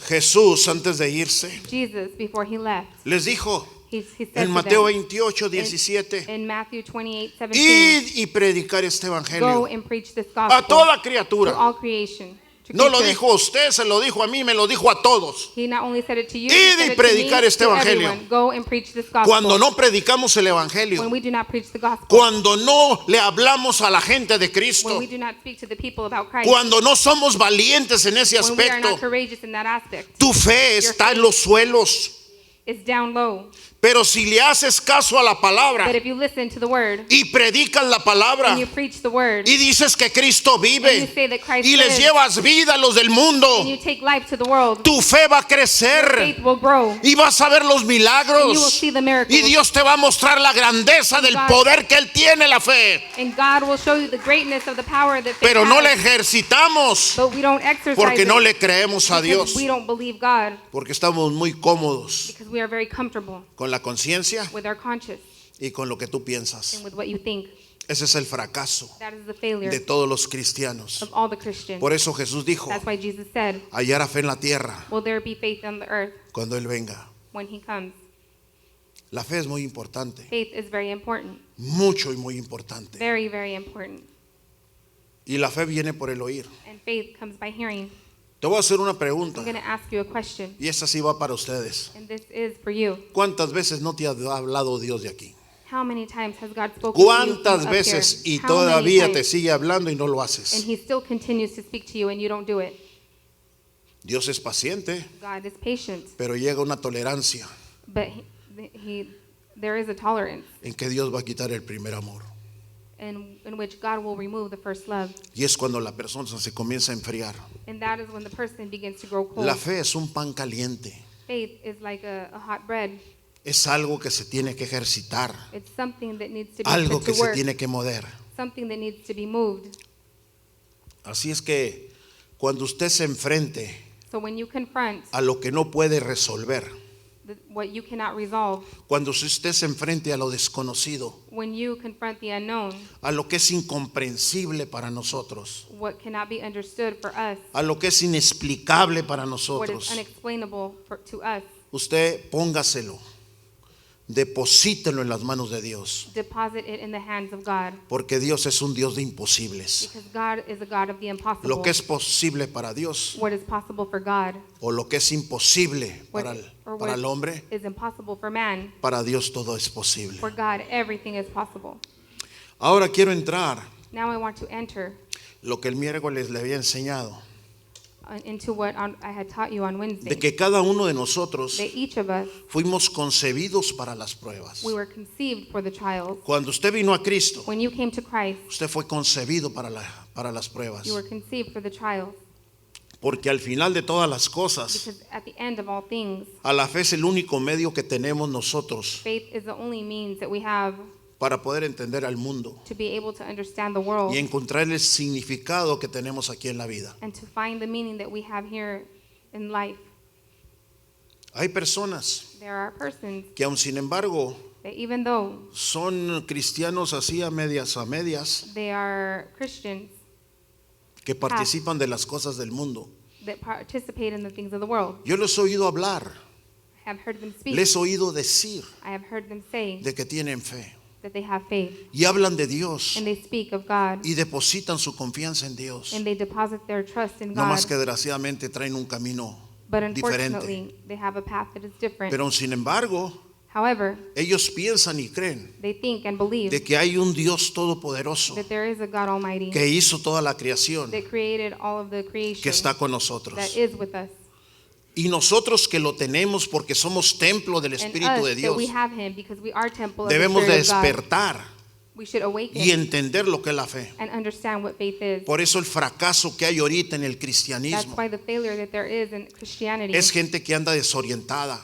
Jesús, antes de irse, Jesus, before he left, les dijo he said en to Mateo them 28, 17, in Matthew 28:17, id y predicar este go evangelio and preach this a gospel toda to criatura. all creation. To No lo creatures. dijo a usted, se lo dijo a mí, me lo dijo a todos. He not only said it to you, Id he y said it to predicar me, este to evangelio. everyone. Go and preach this gospel. Cuando no predicamos el When evangelio, we do not preach the gospel, cuando no le hablamos a la gente de when Cristo, we do not speak to the people about Christ, cuando no somos valientes en ese when we are aspecto, not courageous in that aspect, tu fe está en los suelos. it's down low. Pero si le haces caso a la palabra But if you listen to the word y predicas la palabra and you preach the word y dices que Cristo and you vive say that Christ y les lives llevas vida a los del mundo, and you take life to the world, tu fe va a your crecer faith will grow y vas a ver los and you will milagros see the miracles. y Dios te va a mostrar la grandeza del poder que Él tiene, la fe. And God will show you the greatness of the power that faith Pero no le has. ejercitamos But we don't exercise porque it no le creemos a because Dios, we don't believe God, porque estamos muy cómodos because we are very comfortable con la conciencia with our conscience y con lo que tú piensas. and with what you think. Ese es el fracaso That is the failure de todos los cristianos. of all the Christians. Por eso Jesús dijo, That's why Jesus said, hallará fe en la tierra will there be faith on the earth cuando Él venga. when he comes? La fe es muy importante, Faith is very important. mucho y muy importante. Very, very important. Y la fe viene por el oír. And faith comes by hearing. Te voy a hacer una pregunta I'm going to ask you a question, y esta sí va para ustedes. and this is for you. ¿Cuántas veces no te ha hablado Dios de aquí? How many times has God spoken to you ¿Cuántas from up veces here? y How todavía many te times? sigue hablando y no lo And haces? he still continues to speak to you and you don't do it. Dios es paciente, God is patient, pero llega una tolerancia but there is a tolerance en que Dios va a quitar el primer amor. in which God will remove the first love. Y es cuando la persona se comienza a enfriar. And that is when the person begins to grow cold. La fe es un pan caliente. Faith is like a hot bread. Es algo que se tiene que ejercitar, It's something that needs to be algo put que to se work, tiene que mover. something that needs to be moved. Así es que cuando usted se enfrente So when you confront a lo que no puede resolver, what you cannot resolve, cuando usted se enfrente a lo desconocido, when you confront the unknown, a lo que es incomprensible para nosotros, what cannot be understood for us, a lo que es inexplicable para what is nosotros, unexplainable to us, usted póngaselo, deposítelo en las manos de Dios, deposit it in the hands of God. porque Dios es un Dios de imposibles. Because God is a God of the impossible. Lo que es posible para Dios What is possible for God o lo que es imposible what, or para what el hombre, is impossible for man, para Dios todo es posible. for God everything is possible. Ahora quiero entrar Now I want to enter lo que el miércoles le había enseñado, into what I had taught you on Wednesday. de que cada uno de nosotros That each of us, fuimos concebidos para las pruebas. we were conceived for the trials. Cuando usted vino a Cristo, When you came to Christ, usted fue concebido para las pruebas. you were conceived for the trials. Porque al final de todas las cosas, Because at the end of all things, a la fe es el único medio que tenemos nosotros faith is the only means that we have para poder entender al mundo to be able to understand the world y encontrar el significado que tenemos aquí en la vida. and to find the meaning that we have here in life. Hay personas There are persons que aun sin embargo that even though son cristianos así a medias, they are Christians que participan de las cosas del mundo. that participate in the things of the world, Yo les he oído hablar, I have heard them speak, les he oído decir I have heard them say de que tienen fe that they have faith, y hablan de Dios and they speak of God, y depositan su confianza en Dios. and they deposit their trust in No God, más que desgraciadamente traen un camino but diferente. unfortunately they have a path that is different. Pero sin embargo, However, ellos piensan y creen they think and believe de que hay un Dios todopoderoso that there is a God Almighty que hizo toda la creación, that created all of the creation que está con nosotros. that is with us, Y nosotros que lo tenemos porque somos templo del and Espíritu us de that Dios, we have Him because we are temple of the debemos de Spirit of God. despertar We should awaken y entender lo que es la fe. and understand what faith is. Por eso el fracaso que hay ahorita en el That's cristianismo why the failure that there is in Christianity es gente que anda desorientada,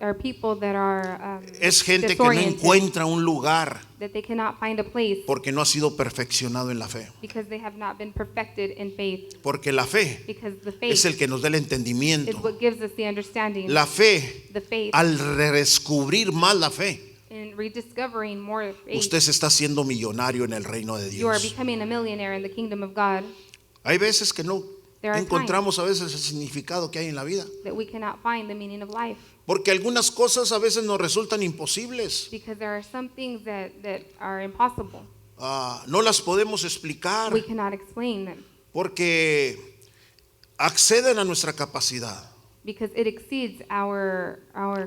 are people that are es gente que no disoriented, encuentra un lugar that they cannot find a place porque no ha sido perfeccionado en la fe. because they have not been perfected in faith. Porque la fe Because the es faith el que nos da el is entendimiento. what gives us the understanding. La fe, The faith al redescubrir más la fe, in rediscovering more faith. usted se está haciendo millonario en el reino de You are Dios. becoming a millionaire in the kingdom of God. Hay veces que no There are encontramos a veces el significado que hay en la vida. That we cannot find the meaning of life Porque algunas cosas a veces nos resultan imposibles. because there are some things that are impossible. No las podemos explicar We cannot explain them porque acceden a nuestra capacidad. because it exceeds our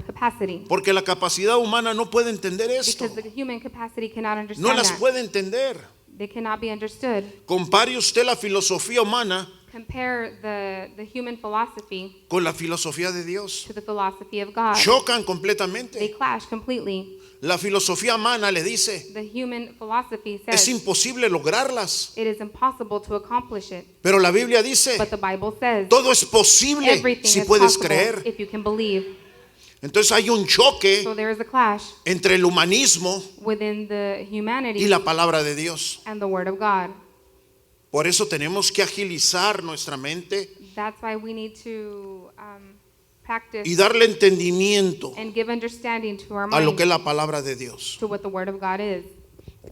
capacity. Porque la capacidad humana no puede entender esto. Because the human capacity cannot understand No las that. puede entender. They cannot be understood. Compare usted la filosofía humana compare the human philosophy con la filosofía de Dios. to the philosophy of God, Chocan they completamente. clash completely. La filosofía humana le dice, The human philosophy es says imposible lograrlas. it is impossible to accomplish it. Pero la Biblia dice, But the Bible says todo es posible everything si is puedes possible creer. if you can believe. Entonces hay un choque So there is a clash entre el humanismo within the humanity y la palabra de Dios. and the Word of God. Por eso tenemos que agilizar nuestra mente That's why we need to practice y darle entendimiento and give understanding to our a lo que es mind la palabra de Dios. to what the Word of God is.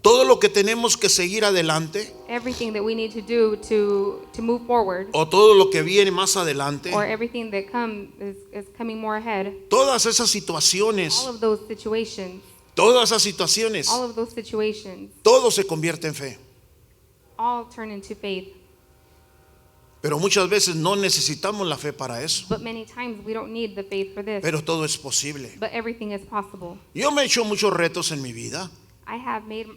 Todo lo que tenemos que seguir adelante Everything that we need to do to move forward, o todo lo que viene más adelante, or everything that is coming more ahead, todas esas situaciones, all of those situations, todas esas situaciones, all of those situations, todo se convierte en fe. all turn into faith. Pero muchas veces no necesitamos la fe para eso. But many times we don't need the faith for this. Pero todo es posible. But everything is possible. Yo me he hecho muchos retos en mi vida I have made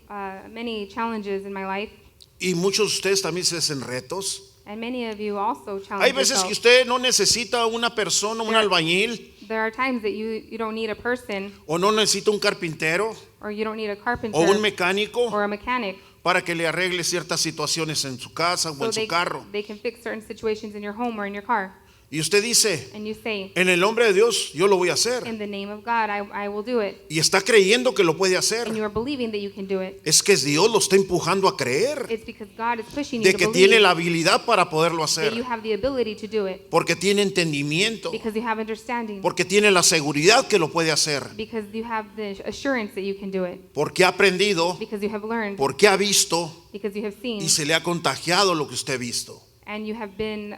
many challenges in my life, y muchos de ustedes también se hacen retos. and many of you also challenge Hay veces que yourself. usted no necesita una persona, un albañil, There are times that you don't need a person, o no necesita un carpintero or you don't need a carpenter o un mecánico or a mechanic, para que le arregle ciertas situaciones en su casa o so en su carro. they can fix certain situations in your home or in your car. Y usted dice, And you say, en el nombre de Dios yo lo voy a hacer. in the name of God, I will do it. Y está creyendo que lo puede And you hacer. are believing that you can do it. Es que Dios lo está empujando a creer It's because God is pushing you de to que tiene believe la habilidad para poderlo that you hacer. have the ability to do it, Porque tiene entendimiento. because you have understanding, Porque tiene la seguridad que lo puede hacer. because you have the assurance that you can do it, Porque ha aprendido. because you have learned, Porque ha visto. because you have seen, Y se le ha contagiado lo que usted ha visto. and you have been,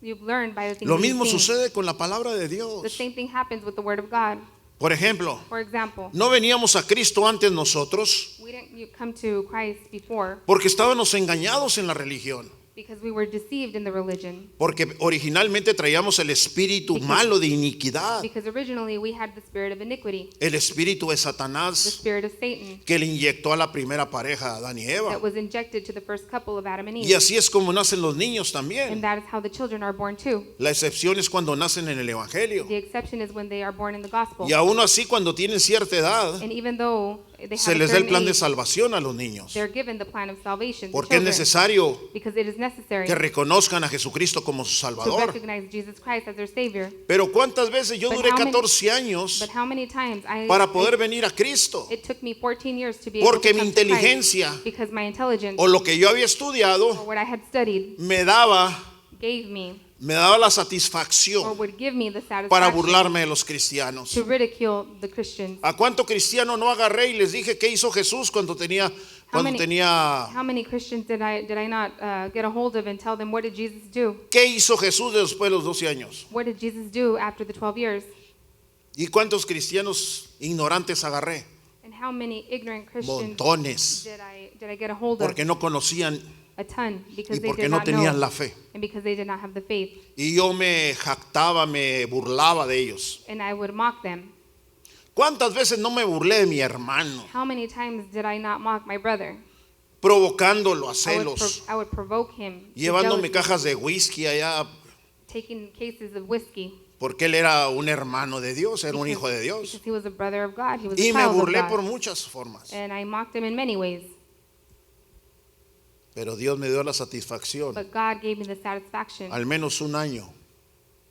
you've learned by the things Lo that you've mismo seen. sucede con la palabra de The Dios. same thing happens with the Word of God. Por ejemplo, For example, no veníamos a Cristo antes nosotros we didn't come to Christ before porque estábamos engañados en la religión. because we were deceived in the religion. Porque originalmente traíamos el espíritu malo de iniquidad. Because originally we had the spirit of iniquity, El espíritu de the Satanás spirit of Satan, que le inyectó a la primera pareja, Adán y Eva. that was injected to the first couple of Adam and Y Eve. así es como nacen los niños And también. that is how the children are born too. La excepción es cuando nacen en el Evangelio. The exception is when they are born in the gospel. Y aún así cuando tienen cierta edad, And even though they se have a les da el certain plan de age, salvación a los niños. they're given the plan of salvation. the Porque es children, necesario because it is necessary que reconozcan a Jesucristo como su to Salvador. recognize Jesus Christ as their Savior. Pero ¿cuántas veces yo But duré how many- 14 años But how many times para poder venir a Cristo? it took me 14 years to be able Porque to mi come to Christ, inteligencia because my intelligence o lo que yo había or estudiado what I had studied me daba gave me la or satisfacción would give me the para satisfaction burlarme de los cristianos. to ridicule the Christians. ¿A cuánto cristiano no agarré y les dije qué hizo Jesús cuando tenía How many Christians did I not get a hold of and tell them, what did Jesus do? qué hizo Jesús después de los 12 años? What did Jesus do after the 12 years? ¿Y cuántos cristianos ignorantes agarré? And how many ignorant Christians Montones, did I get a hold of? porque no conocían A ton, because y they porque did no not tenían know, la fe. and because they did not have the faith. Y yo me jactaba, me burlaba de ellos. And I would mock them. ¿Cuántas veces no me burlé de mi hermano? How many times did I not mock my brother? Provocándolo a I would, celos, I would provoke him, to llevándome jealousy, cajas de whisky allá, taking cases of whiskey, porque él era un hermano de Dios, era un hijo de Dios. because he was a brother of God. He was Y a me child of burlé God. por muchas formas. And I mocked him in many ways. Pero Dios me dio la satisfacción, But God gave me the satisfaction al menos un año,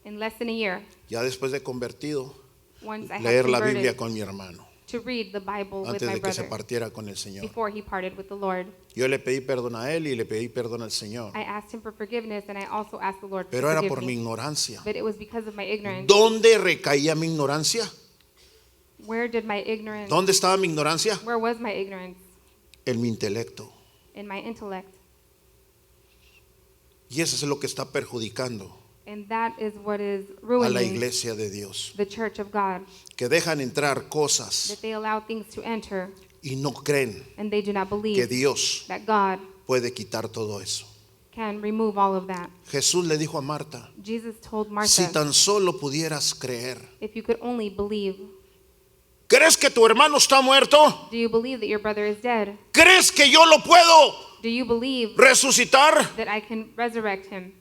in less than a year, ya después de convertido, once I had leer la converted, Biblia con mi hermano, to read the Bible with antes my de que se brother partiera con el Señor. before he parted with the Lord. Yo le pedí perdón a él y le pedí perdón al Señor. I asked him for forgiveness, and I also asked the Lord Pero to era forgive por mi me. ignorancia. But it was because of my ignorance. ¿Dónde recaía mi ignorancia? Where did my ignorance, ¿Dónde estaba mi ignorancia? where was my ignorance? En mi intelecto. In my intellect. Y eso es lo que está perjudicando And that is what is a la ruining iglesia de Dios. the church of God. Que dejan entrar cosas That they allow things to enter, y no creen and they do not que believe Dios that God puede quitar todo eso. can remove all of that. Jesús le dijo a Marta, Jesus told si Martha, tan solo pudieras creer. if you could only believe. ¿Crees que tu hermano está muerto? Do you believe that your brother is dead? ¿Crees que yo lo puedo Do you believe ¿Resucitar? that I can resurrect him?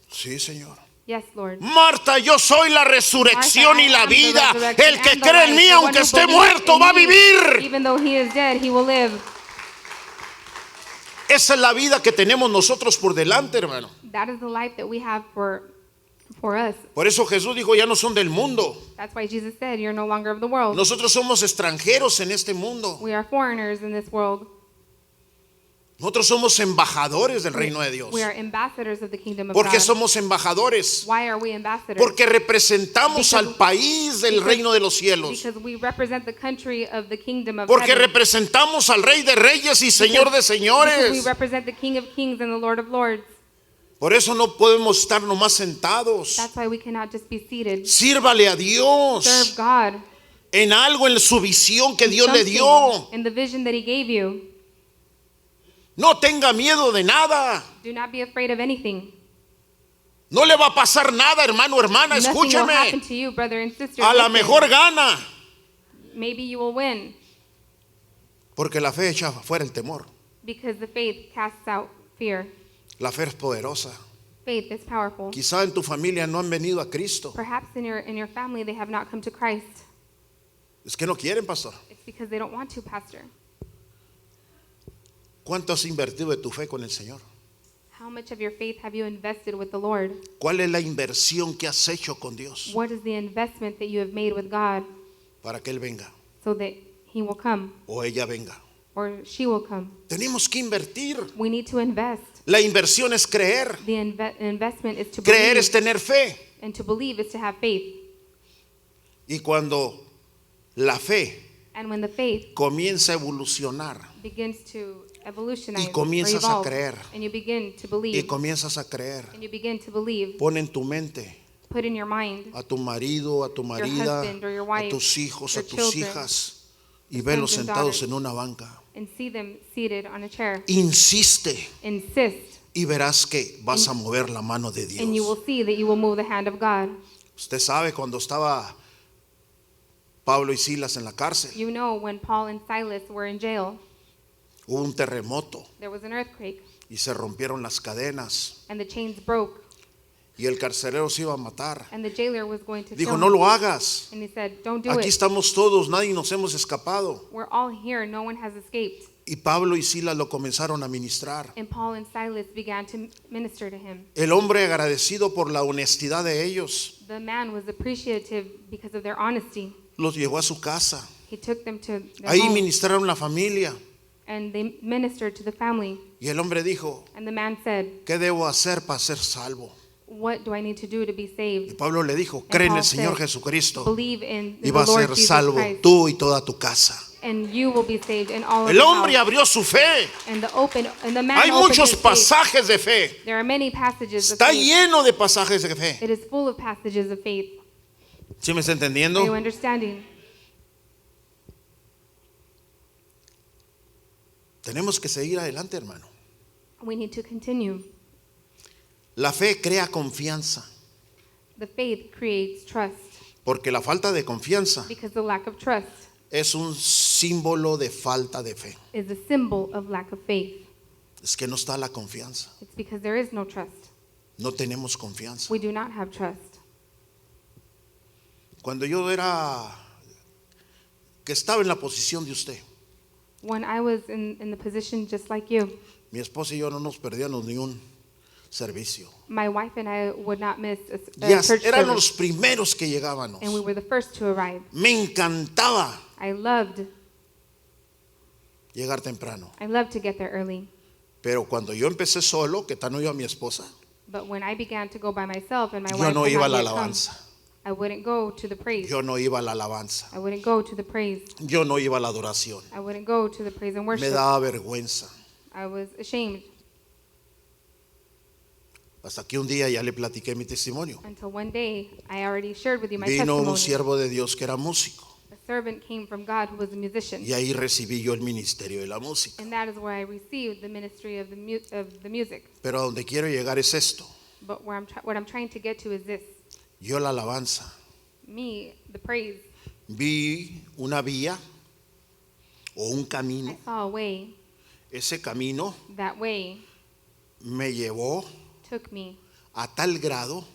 Sí, Señor. Yes, Lord. Marta, yo soy la resurrección Martha, y I la am the vida. resurrection El que and the cree en life. mí, The one aunque who esté believes muerto, in va a me, vivir. Even though he is dead, he will live. Esa es la vida que tenemos nosotros por delante, hermano. That is the life that we have for us. Por eso Jesús dijo, ya no son del mundo. That's why Jesus said, you're no longer of the world. Nosotros somos extranjeros en este mundo. We are foreigners in this world. Nosotros somos embajadores del reino de Dios. We are ambassadors of the kingdom of ¿Por qué God. somos embajadores? Why are we ambassadors? Porque representamos al país del reino de los cielos. Because we represent the country of the kingdom of Porque heaven. representamos al Rey de Reyes y Señor de Because we Señores. represent the King of Kings and the Lord of Lords. Por eso no podemos estar nomás sentados. That's why we cannot just be seated. Sírvale a Dios Serve God. en algo, en su visión que Dios le Something dio. in the vision that he gave you. No tenga miedo de nada. Do not be afraid of anything. No le va a pasar nada, hermano, hermana, Nothing will happen escúcheme. to you, brother and sister. A la Listen. mejor gana. Maybe you will win Porque la fe echa fuera el temor. because the faith casts out fear. La fe es poderosa. Faith is powerful. Quizá en tu familia no han venido a Cristo. Perhaps in your family they have not come to Christ. Es que no quieren, pastor. It's because they don't want to, pastor. ¿Cuánto has invertido de tu fe con el Señor? How much of your faith have you invested with the Lord? ¿Cuál es la inversión que has hecho con Dios What is the investment that you have made with God para que Él venga so that he will come o ella venga? or she will come? Tenemos que invertir. We need to invest. La inversión es creer. The investment is to Creer believe, es tener fe. and to believe is to have faith. Y cuando la fe And when the faith comienza a evolucionar begins to evolutionize y comienzas or a evolve, creer and you begin to y believe, comienzas a creer, and you begin to believe, pon en tu mente put in your mind a tu marido, a tu marida, husband or your a wife, tus hijos, a your tus children, hijas y your velos sons and sentados daughters. en una banca. and see them seated on a chair. Insiste Insist, y verás que vas a mover la mano de and you will Dios. see that you will move the hand of God. Usted sabe cuando estaba Pablo y Silas en la cárcel, You know, when Paul and Silas were in jail, hubo un terremoto there was an earthquake, y se rompieron las cadenas and the chains broke, y el carcelero se iba a matar. and the jailer was going to Dijo, kill no him. lo hagas. And he said, don't do Aquí it. estamos todos, nadie nos hemos escapado. We're all here. No one has escaped. Y Pablo y Silas lo comenzaron a ministrar. And Paul and Silas began to minister to him. El hombre agradecido por la honestidad de ellos, The man was appreciative because of their honesty. los llevó a su casa. He took them to their Ahí home, ministraron la familia. and they ministered to the family. Y el hombre dijo, And the man said, ¿qué debo hacer para ser salvo? what do I need to do to be Y saved? Pablo le dijo, cree en el Paul Señor said, Jesucristo Believe in y the vas a Lord ser Jesus salvo Christ, tú y toda tu casa. and you will be saved in all of El your hombre house. abrió su fe. And the man Hay opened muchos his faith. pasajes de fe. There are many passages of Está faith. lleno de pasajes de fe. It is full of passages of faith. ¿Sí me está Are you entendiendo? understanding? Tenemos que seguir adelante, hermano. We need to continue. La fe crea confianza, The faith creates trust porque la falta de confianza because the lack of trust es un símbolo de falta de fe. is a symbol of lack of faith. Es que no está la confianza. It's because there is no trust. No tenemos confianza. We do not have trust. Cuando yo que estaba en la posición de usted, When I was in the position just like you, mi esposa y yo no nos perdíamos ni un servicio. my wife and I would not miss a Ya church eran service, los primeros que llegábamos. and we were the first to arrive. Me encantaba I loved llegar temprano. to get there early. Pero cuando yo empecé solo, que tan no iba a mi esposa, But when I began to go by myself and my yo wife no had iba a not la yet come, alabanza. I wouldn't go to the praise. Yo no iba a la alabanza. I wouldn't go to the praise. Yo no iba a la adoración. I wouldn't go to the praise and Me worship. daba vergüenza. I was ashamed Hasta que un día ya le platiqué mi testimonio. until one day I already shared with you my Vino un testimony. siervo de Dios que era músico. A servant came from God who was a musician. Y ahí recibí yo el ministerio de la música. And that is where I received the ministry of the music. Pero a donde quiero llegar es esto. But what I'm trying to get to is this. Yo la alabanza. Me, the praise, Vi una vía o un I camino saw a way Ese camino that way me llevó took me a tal grado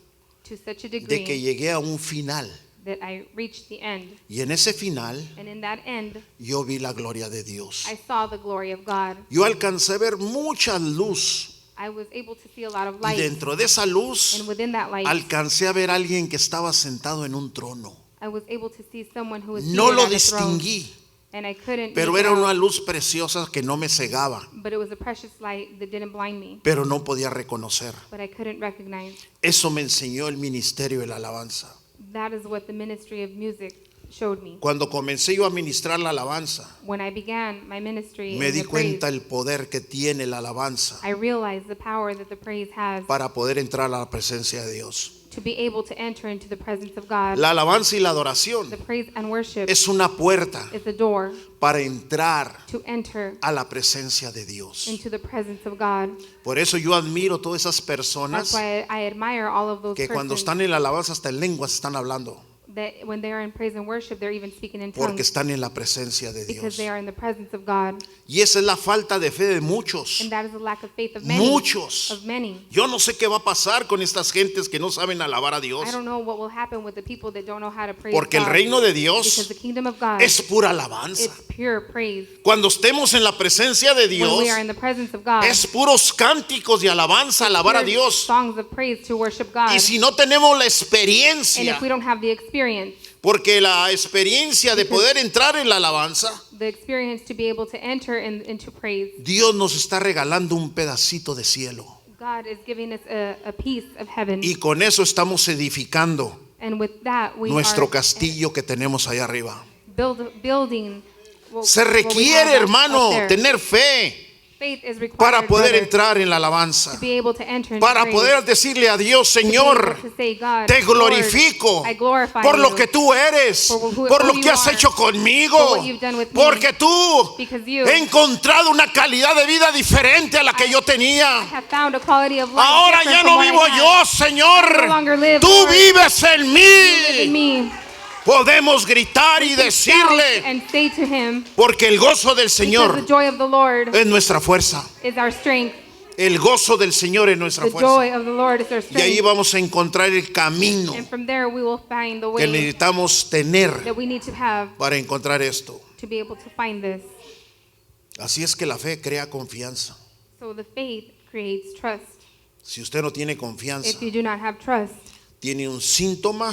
to such a de que degree llegué a un final. that I reached the end. Y en ese final And in that end, yo vi la gloria de Dios. I saw the glory of God. Yo alcancé a ver mucha luz. I was able to see a lot of Y light. dentro de esa luz And within that light, alcancé a ver a alguien que estaba sentado en un trono. I was able to see someone who was No seated lo at a throne. distinguí, And I couldn't pero make it era una out, luz preciosa que no me cegaba, but it was a precious light that didn't blind me, pero no podía reconocer. but I couldn't recognize. Eso me enseñó el ministerio de la alabanza. That is what the ministry of music showed me. Cuando comencé yo a ministrar la alabanza, When I began my ministry me in di the praise, cuenta el poder que tiene la alabanza I realized the power that the praise has para poder entrar a la presencia de Dios. to be able to enter into the presence of God. La alabanza y la The adoración praise and worship es una puerta is the door para entrar to enter a la presencia de Dios. into the presence of God. Por eso yo admiro todas esas That's personas why I admire all of those que cuando persons están en la alabanza hasta en lenguas están hablando, that when they are in praise and worship, they're even speaking in porque tongues están en la presencia de because Dios. they are in the presence of God. Y esa es la falta de fe de muchos. And that is the lack of faith of many. Muchos. Of many. Yo no sé qué va a pasar con estas gentes que no saben alabar a Dios, I don't know what will happen with the people that don't know how to praise porque el God. reino de Because Dios the kingdom of God, es pura alabanza. it's pure praise. Cuando estemos en la presencia de When Dios, we are in the presence of God, es puros cánticos de alabanza, alabar a pure Dios. songs of praise to worship God. Y si no tenemos la And experiencia, if we don't have the experience porque la experiencia de poder entrar en la alabanza, to be able to enter into praise, Dios nos está regalando un pedacito de cielo. God is giving us a piece of heaven. Y con eso estamos edificando And with that, we nuestro are castillo que tenemos allá arriba. building. Se what we requiere, have up hermano, there. tener fe Faith is required, para poder brother, entrar en la alabanza, to be able to enter into para praise, poder decirle a Dios, to be Señor, able to say, God, te Lord, glorifico I glorify por lo you que tú eres, por lo who que you has are, hecho conmigo, for what you've done with me, porque tú because you he encontrado una calidad de vida diferente a la que yo tenía. have found a quality of life Ahora different ya from no what I vivo had. yo, Señor, no longer live, tú Lord. vives en Live in mí. me. Podemos gritar y Shout decirle, and say to him, porque el gozo del because Señor the joy of the Lord es nuestra fuerza. is our strength. El gozo del Señor es nuestra The fuerza. joy of the Lord is our Y ahí strength. vamos a encontrar el camino And from there we will find the que way necesitamos tener that we need to have para encontrar esto. to be able to find this. Así es que la fe crea confianza. So the faith creates trust. Si usted no tiene confianza, If you do not have trust, tiene un síntoma,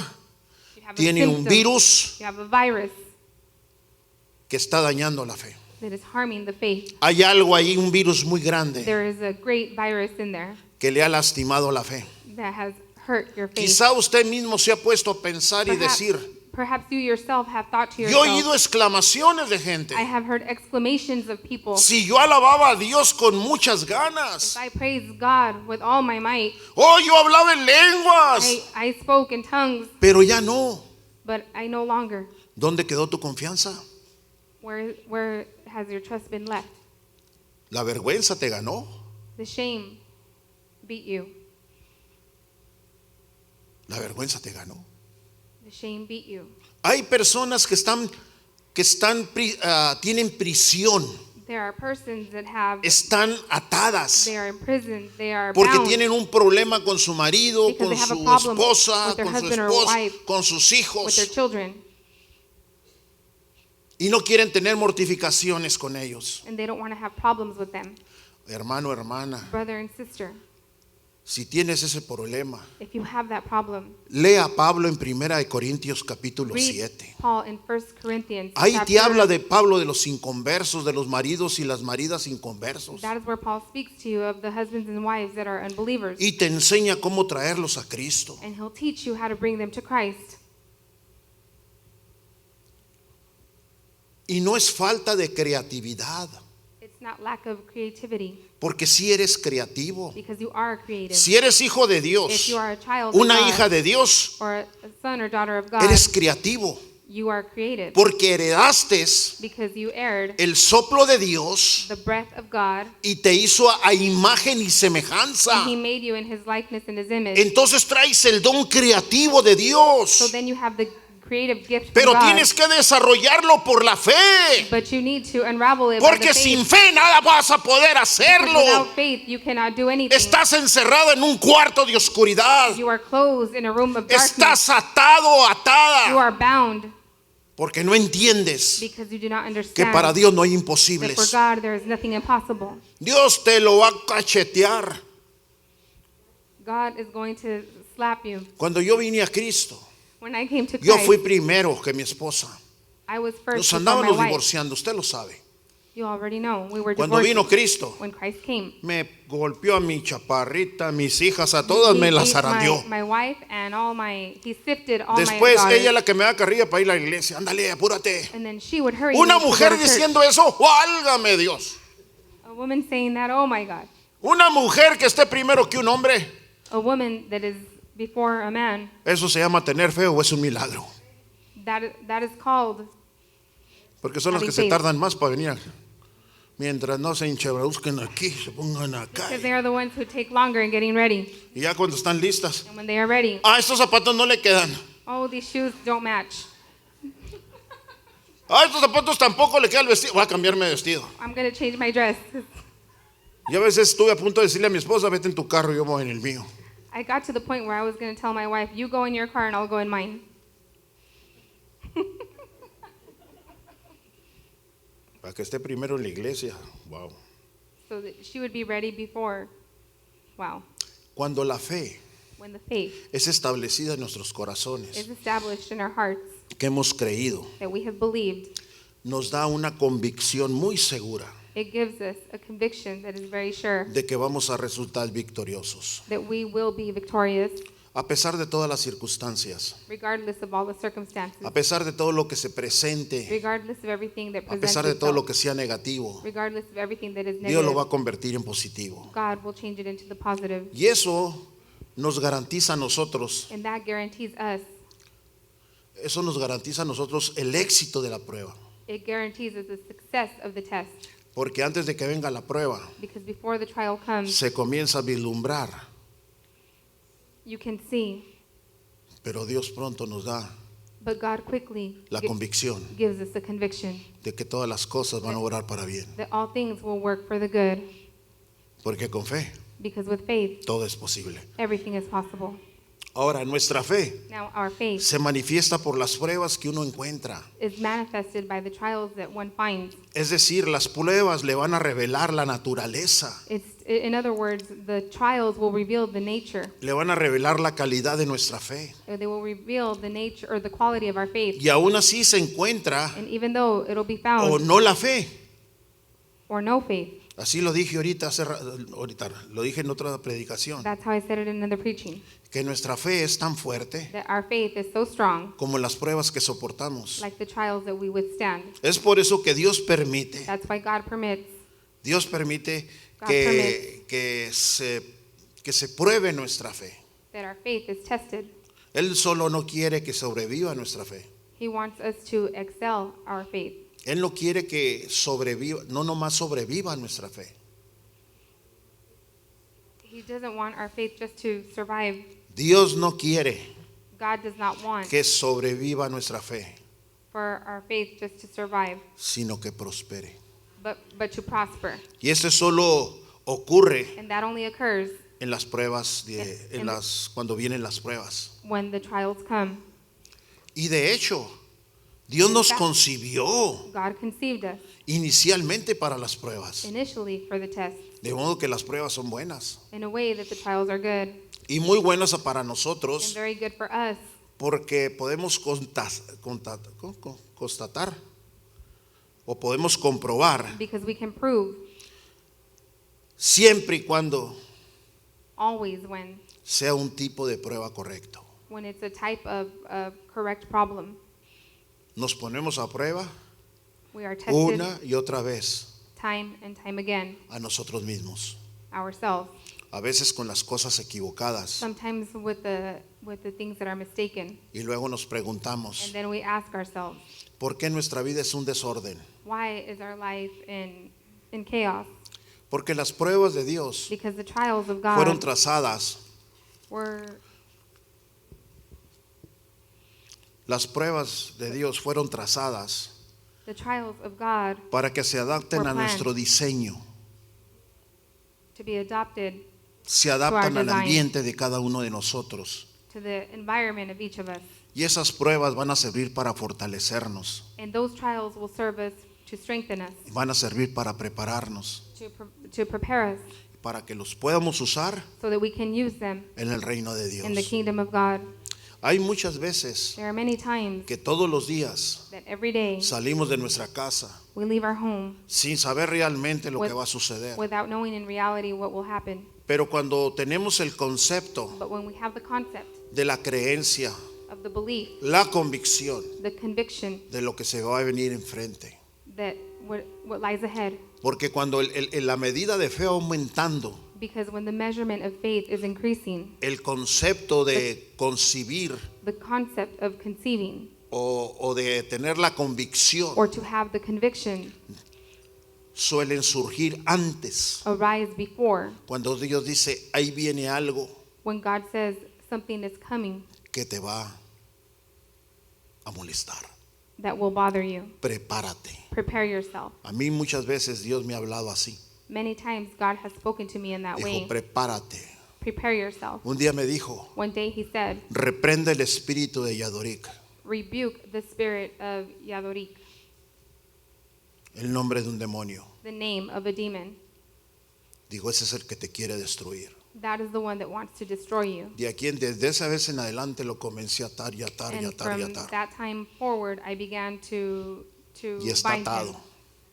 you have a tiene un symptom, virus you have a virus que está dañando la fe. that is harming the faith. Hay algo ahí, un virus muy grande There is a great virus in there que le ha lastimado la fe. that has hurt your faith. Quizá usted mismo se ha puesto a pensar y decir, Perhaps you yourself have thought to yo he yourself, oído exclamaciones de gente. I have heard exclamations of people. Si yo alababa a Dios con muchas If ganas, I praise God with all my might, oh, yo hablaba en lenguas, I spoke in tongues, pero ya no. but I no longer. ¿Dónde quedó tu confianza? Where has your trust been left? La vergüenza te ganó. The shame beat you. La vergüenza te ganó. The shame beat you. Hay personas que tienen prisión, There are persons that have, están atadas they are in prison, they are porque bound tienen un problema con su marido, Because con they have a su problem esposa, with their con su husband or esposo, wife, con sus with hijos their children, y no quieren tener mortificaciones con ellos. and they don't want to have problems with them. Hermano, hermana, Brother and sister, si tienes ese problema, if you have that problem, lea a Pablo en 1 de Corintios capítulo read 7. Paul in 1 Corinthians. Ahí te chapter- habla de Pablo de los inconversos, de los maridos y las maridas inconversos. That is where Paul speaks to you of the husbands and wives that are unbelievers. Y te enseña cómo traerlos a Cristo. And he'll teach you how to bring them to Christ. Y no es falta de creatividad, It's not lack of creativity, porque si eres creativo, because you are creative. si eres hijo de If Dios, you are a child una of God, hija de Dios, or a son or daughter of God, eres creativo, you are creative porque heredaste because you erred el soplo de Dios the breath of God, y te hizo a imagen y and semejanza. He made you in His likeness and His image. Entonces traes el don creativo de So Dios. then you have the creative gift from Pero God, tienes que desarrollarlo por la fe. but you need to unravel it by Porque the sin faith. fe nada vas a poder Because hacerlo. without faith, you cannot do anything. Estás encerrado en un cuarto de oscuridad. You are closed in a room of darkness. Estás atado, You atada. are bound Porque no entiendes because you do not que understand para Dios no hay that for imposibles. God there is nothing impossible. Dios te lo va a cachetear. God is going to slap you. Cuando yo vine a Cristo, When I came to yo Christ, fui primero que mi esposa. I was first Nos before my andábamos wife. divorciando, usted lo sabe. You already know. We were Cuando divorcing. vino Cristo, When Christ came, me golpeó a mi chaparrita, a mis hijas, a todas he me las beat zarandeó. my wife and he sifted all Después my ella daughters. la que me da carrilla para ir a la iglesia. Ándale, apúrate. And then she would hurry Una me to go mujer to church. diciendo eso, válgame Dios. A woman saying that, oh my God. Una mujer que esté primero que un hombre, A woman that is before a man, eso se llama tener fe o es un milagro. that is called, Porque son las que Having se faith. tardan más para venir. Mientras no se enchebrusquen aquí, se pongan acá. because they are the ones who take longer in getting ready. Y ya cuando están listas, And when they are ready, estos zapatos no le quedan. oh, these shoes don't match. Estos zapatos tampoco le queda el vestido. Voy a cambiarme de vestido. I'm going to change my dress. Y a veces estuve a punto de decirle a mi esposa, vete en tu carro y yo voy en el mío. I got to the point where I was going to tell my wife, you go in your car and I'll go in mine. Para que esté primero en la iglesia. Wow. So that she would be ready before. Wow. Cuando la fe When the faith es establecida en nuestros is corazones, established in our hearts que hemos creído, that we have believed, nos da una convicción muy segura it gives us a conviction that is very sure de que vamos a resultar victoriosos. that we will be victorious A pesar de todas las circunstancias, regardless of all the circumstances, a pesar de todo lo que se presente, regardless of everything that a presents pesar de todo lo itself, que sea negativo, regardless of everything that is Dios lo negative, va a convertir en positivo. God will change it into the positive. Y eso nos garantiza a nosotros, And that guarantees us, eso nos garantiza a nosotros el éxito de la prueba. it guarantees us the success of the test. Porque antes de que venga la prueba, Because before the trial comes, se comienza a vislumbrar, you can see, pero Dios pronto nos da but God quickly la convicción gives us a conviction de que todas las cosas van a obrar para bien. that all things will work for the good. Porque con fe Because with faith, todo es posible. everything is possible. Ahora, nuestra fe Now, our faith se manifiesta por las pruebas que uno encuentra. is manifested by the trials that one finds. Es decir, las pruebas le van a revelar la naturaleza, In other words, the trials will reveal the nature. le van a revelar la calidad de nuestra fe. They will reveal the nature or the quality of our faith. Y aún así se encuentra And even though it'll be o found no la fe. or no faith, Así lo dije ahorita, lo dije en otra predicación, that's how I said it in another preaching, que nuestra fe es tan fuerte that our faith is so strong, como las pruebas que soportamos. like the trials that we withstand. Es por eso que Dios permite That's why God permits que, permits. que se pruebe nuestra fe. that our faith is tested. Él solo no quiere que sobreviva nuestra fe. He wants us to excel our faith. Él no quiere que sobreviva, no nomás sobreviva nuestra fe. He doesn't want our faith just to survive. Dios no quiere God does not want que sobreviva nuestra fe, for our faith just to survive, sino que prospere. but to prosper. Y esto solo ocurre And that only occurs en las pruebas, cuando vienen las pruebas. when the trials come. Y de hecho, Dios nos concibió God conceived us inicialmente para las pruebas. initially for the test, De modo que las pruebas son buenas. in a way that the trials are good Y muy buenas para and nosotros very good for us, porque podemos constatar o podemos comprobar because we can prove siempre y cuando always sea un tipo de prueba correcto. when it's a type of correct problem. Nos ponemos a prueba We are tested una y otra vez time and time again, a nosotros mismos. ourselves. A veces con las cosas equivocadas. Sometimes with the things that are mistaken. Y luego nos And preguntamos, then we ask ourselves, ¿por qué nuestra vida es un desorden? why is our life in chaos? Porque las pruebas de Dios Because the trials of fueron God trazadas were Las pruebas de Dios fueron trazadas The trials of God para que se adapten Were a planned. nuestro diseño, to be adopted se adaptan al design. ambiente de cada uno de nosotros. to the environment of each of us. Y esas pruebas van a servir para fortalecernos, And those trials will serve us to strengthen us, van a servir para prepararnos, to prepare us para que los podamos usar so that we can use them en el reino de in the Dios. kingdom of God. Hay muchas veces There are many times que todos los días that every day salimos de nuestra casa we leave our home sin saber realmente lo With- que va a suceder. without knowing in reality what will happen. Pero cuando tenemos el concepto But when we have the concept de la creencia, of the belief, la convicción the conviction de lo que se va a venir enfrente. that what lies ahead, Porque cuando la medida de fe va aumentando, because when the measurement of faith is increasing, el concepto de concebir the concept of conceiving o de tener la convicción or to have the conviction suelen surgir antes. arise before Cuando Dios dice, ahí viene algo when God says something is coming que te va a molestar. that will bother you. Prepárate. Prepare yourself. A mí muchas veces Dios me ha hablado así. Many times God has spoken to me in that Dijo, way. prepárate. Prepare yourself. Un día me dijo, One day he said, reprende el espíritu de Yadorik, rebuke the spirit of Yadorik, el nombre de un demonio. the name of a demon. Digo, ese es el que te quiere destruir. That is the one that wants to destroy you. Desde esa vez en adelante lo comencé a atar y atar y And atar y from atar. that time forward, I began to Y está bind him. atado.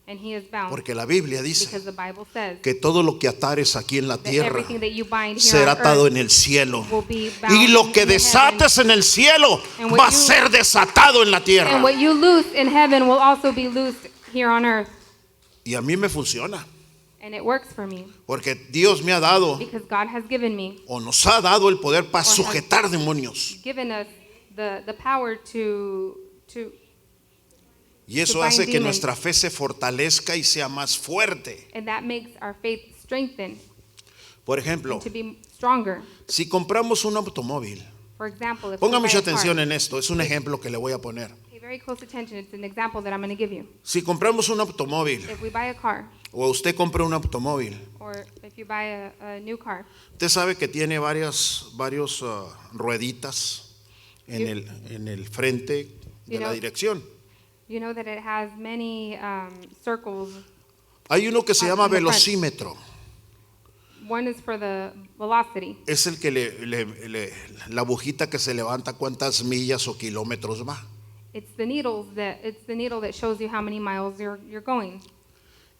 And he is bound. Porque la Biblia dice Because the Bible says que todo lo que atares aquí en la that tierra everything that you bind here será on atado earth en el cielo. will be bound Y lo que in heaven. desates en el cielo And what va a you- ser desatado en la tierra. And what you loose in heaven will also be loosed here on earth. Y a mí me funciona. And it works for me Porque Dios me ha dado because God has given me, o nos ha dado el poder para has- sujetar demonios. given us the power to Y eso to bind hace que demons. nuestra fe se fortalezca y sea más fuerte. and that makes our faith strengthen Por ejemplo, and to be stronger. si compramos un automóvil, For example, if ponga we buy mucha a car, atención en esto, es un ejemplo que le voy a poner. pay very close attention. It's an example that I'm going to give you. Si compramos un automóvil If we buy a car, o usted compra un automóvil, or if you buy a new car, usted sabe que tiene varios rueditas en el frente de You la know- dirección. you know that it has many circles. Hay uno que se Ah, llama in the front. velocímetro. One is for the velocity. Es el que la agujita que se levanta cuántas millas o kilómetros va. It's the needle that shows you how many miles you're going.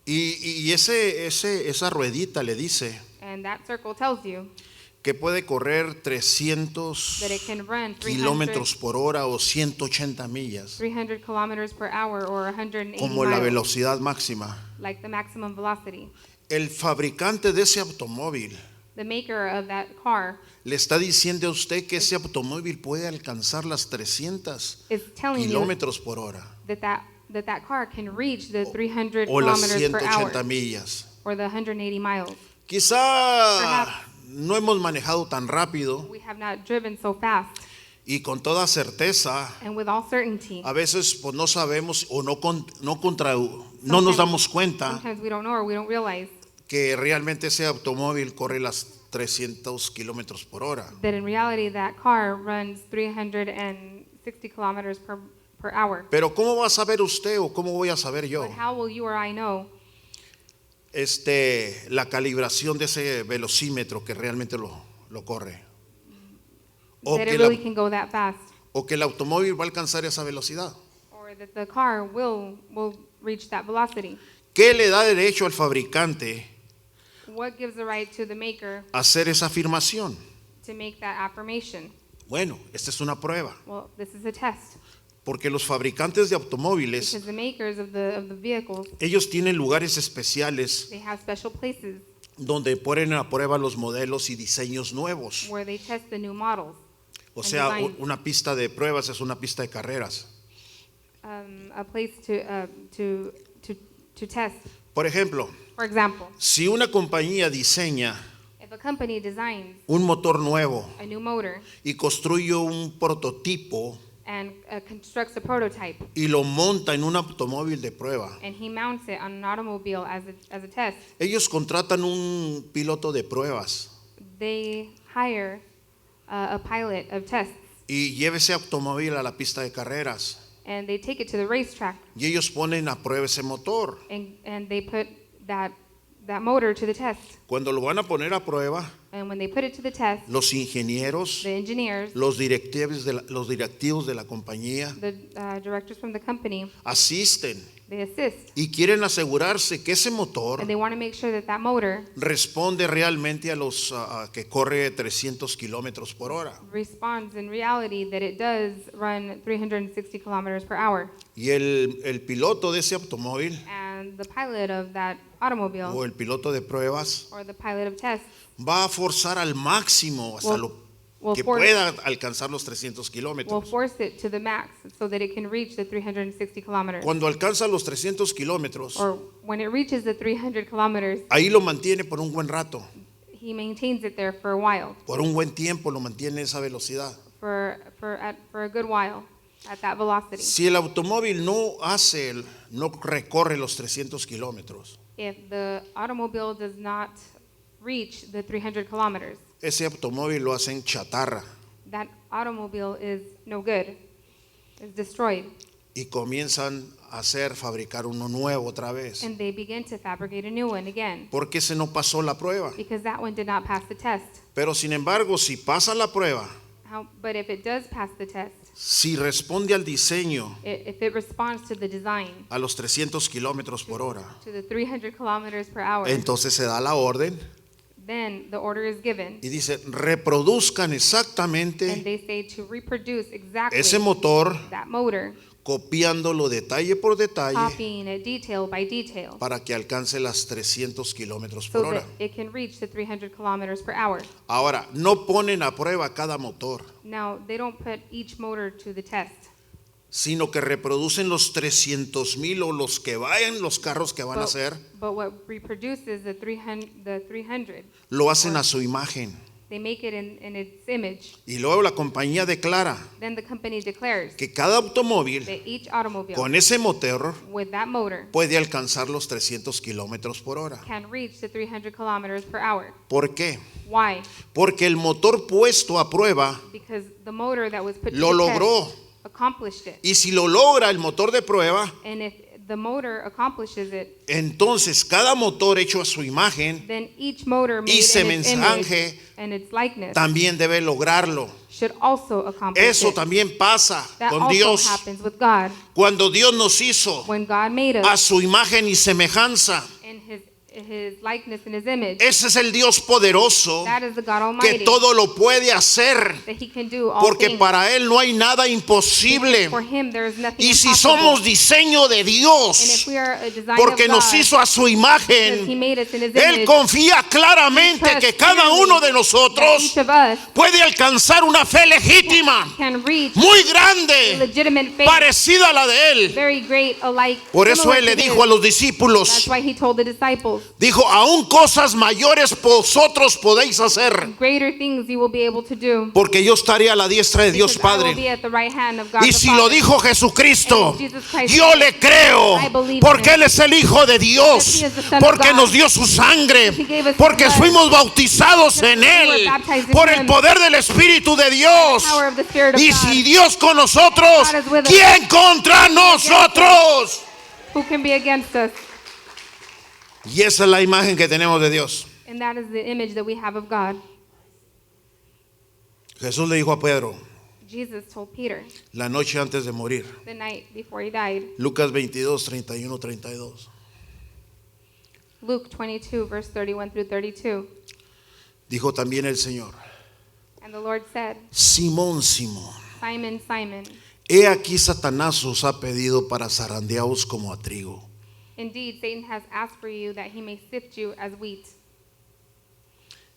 Y esa ruedita le dice And that circle tells you que puede correr 300 that it can run 300 kilómetros por hora o 180 millas, 300 kilometers per hour or 180 como la miles, velocidad máxima. like the maximum velocity. El fabricante de ese automóvil The maker of that car le está diciendo a usted que ese automóvil puede alcanzar las 300 is telling you kilómetros por hora that car can reach the 300 o las kilometers per 180 hour millas. or the 180 miles. Quizá Perhaps. no hemos manejado tan rápido We have not driven so fast, y con toda certeza and with all certainty, a veces pues no sabemos o no nos damos cuenta sometimes we don't know or we don't realize que realmente ese automóvil corre las 300 kilómetros por hora. that in reality that car runs 360 kilometers per hour. Pero ¿cómo va a saber usted o cómo voy a saber yo But how will you or I know la calibración de ese velocímetro que realmente lo corre? O that que, it really can go that fast, o que el automóvil va a alcanzar esa velocidad. or that the car will reach that velocity? ¿Qué le da derecho al fabricante What gives the right to the maker a hacer esa afirmación? to make that affirmation? Bueno, esta es una prueba, Well, this is a test, porque los fabricantes de automóviles, because the makers of the vehicles, ellos tienen lugares especiales they have special places donde ponen a prueba los modelos y diseños nuevos. where they test the new models. O And sea, design. una pista de pruebas es una pista de carreras. A place to test. Por ejemplo, For example, si una compañía diseña if a company designs un motor nuevo a new motor y construye un prototipo and constructs a prototype, y lo monta en un automóvil de prueba. and he mounts it on an automobile as a test. Ellos contratan un piloto de pruebas They hire a pilot of tests, y lleva ese automóvil a la pista de carreras and they take it to the racetrack, y ellos ponen a prueba ese motor. and they put that motor to the test. Cuando lo van a poner a prueba, And when they put it to the test, los ingenieros, the engineers, los directivos de la compañía the directors from the company, asisten they assist, y quieren asegurarse que ese motor and they want to make sure that that motor responde realmente a los que corre 300 kilómetros por hora. responds in reality that it does run 360 kilometers per hour. Y el piloto de ese automóvil And the pilot of that automobile, o el piloto de pruebas or the pilot of tests, va a forzar al máximo hasta will- lo will que force- pueda alcanzar los 300 will kilómetros. force it to the max so that it can reach the 360 kilometers. Cuando alcanza los 300 kilómetros, Or when it reaches the 300 kilometers, ahí lo mantiene por un buen rato, he maintains it there for a while, por un buen tiempo lo mantiene esa velocidad. for a good while at that velocity. Si el automóvil no recorre los 300 kilómetros, If the automobile does not reach the 300 kilometers, ese automóvil lo hacen chatarra that automobile is no good, is destroyed, y comienzan a fabricar uno nuevo otra vez, and they begin to fabricate a new one again, porque ese no pasó la prueba. because that one did not pass the test. Pero sin embargo, si pasa la prueba, But if it does pass the test, si responde al diseño if it responds to the design, a los 300 kilómetros por hora, to the 300 kilometers per hour, entonces se da la orden then the order is given, y dice, reproduzcan and exactamente they say to reproduce exactly ese motor, that motor, copiándolo detalle por detalle copying it detail by detail, para que alcance las 300 kilómetros so por hora. that it can reach the 300 kilometers per hour. Ahora, no ponen a prueba cada motor, Now, they don't put each motor to the test, sino que reproducen los 300,000 o los que vayan, los carros que van a hacer, but what reproduces the 300, lo hacen a su imagen. they make it in its image. Y luego la compañía declara Then the company declares que cada automóvil that each automobile con ese motor with that motor puede alcanzar los 300 kilómetros por hora. can reach the 300 kilometers per hour. ¿Por qué? Why? Porque el motor puesto a prueba Because the motor that was put to lo the logró. test accomplished it. Y si lo logra el motor de prueba, And if the motor accomplishes it, entonces cada motor hecho a su imagen then each motor made y in its semejange image and its likeness también debe lograrlo. should also accomplish Eso it. también pasa That con also Dios. happens with God. Cuando Dios nos hizo When God made a us su imagen y semejanza, in his likeness and his image, ese es el Dios poderoso that is the God que Almighty, todo lo puede hacer, that he can do all porque things. para Él no hay nada imposible. For him there is nothing Y si impossible. somos diseño de And if Dios, we are a design porque of nos God, hizo a su because he imagen, made us in his Él image, confía claramente he que trusts cada clearly uno de that nosotros each of us puede alcanzar una fe legítima, can reach muy grande, legitimate faith, parecida a la de Él. very great alike. Por eso similar Él le to dijo his. a los That's discípulos, why he told the disciples, dijo, aún cosas mayores vosotros podéis hacer, greater things you will be able to do, porque yo estaré a la diestra de Dios because I will be Padre. at the right hand of God Y the si lo Father. dijo Jesucristo, And Jesus Christ yo said, le creo, I believe porque him. Él es el Hijo de Dios, Because he is the Son of porque God. nos dio su sangre, He gave us porque his blood. fuimos bautizados Because en we were Él, baptized in por el him. poder del Espíritu de Dios. power of the Spirit of Y God. si Dios con nosotros, God is with us. ¿quién contra nosotros? Who can be against us? Y esa es la imagen que tenemos de Dios. And that is the image that we have of God. Jesús le dijo a Pedro Jesus told Peter la noche antes de morir, the night before he died, Lucas 22, 31, 32. Luke 22, verse 31 through 32. Dijo también el Señor, And the Lord said, Simón, Simón, Simon, Simon, he aquí Satanás os ha pedido para zarandearos como a trigo. indeed Satan has asked for you that he may sift you as wheat.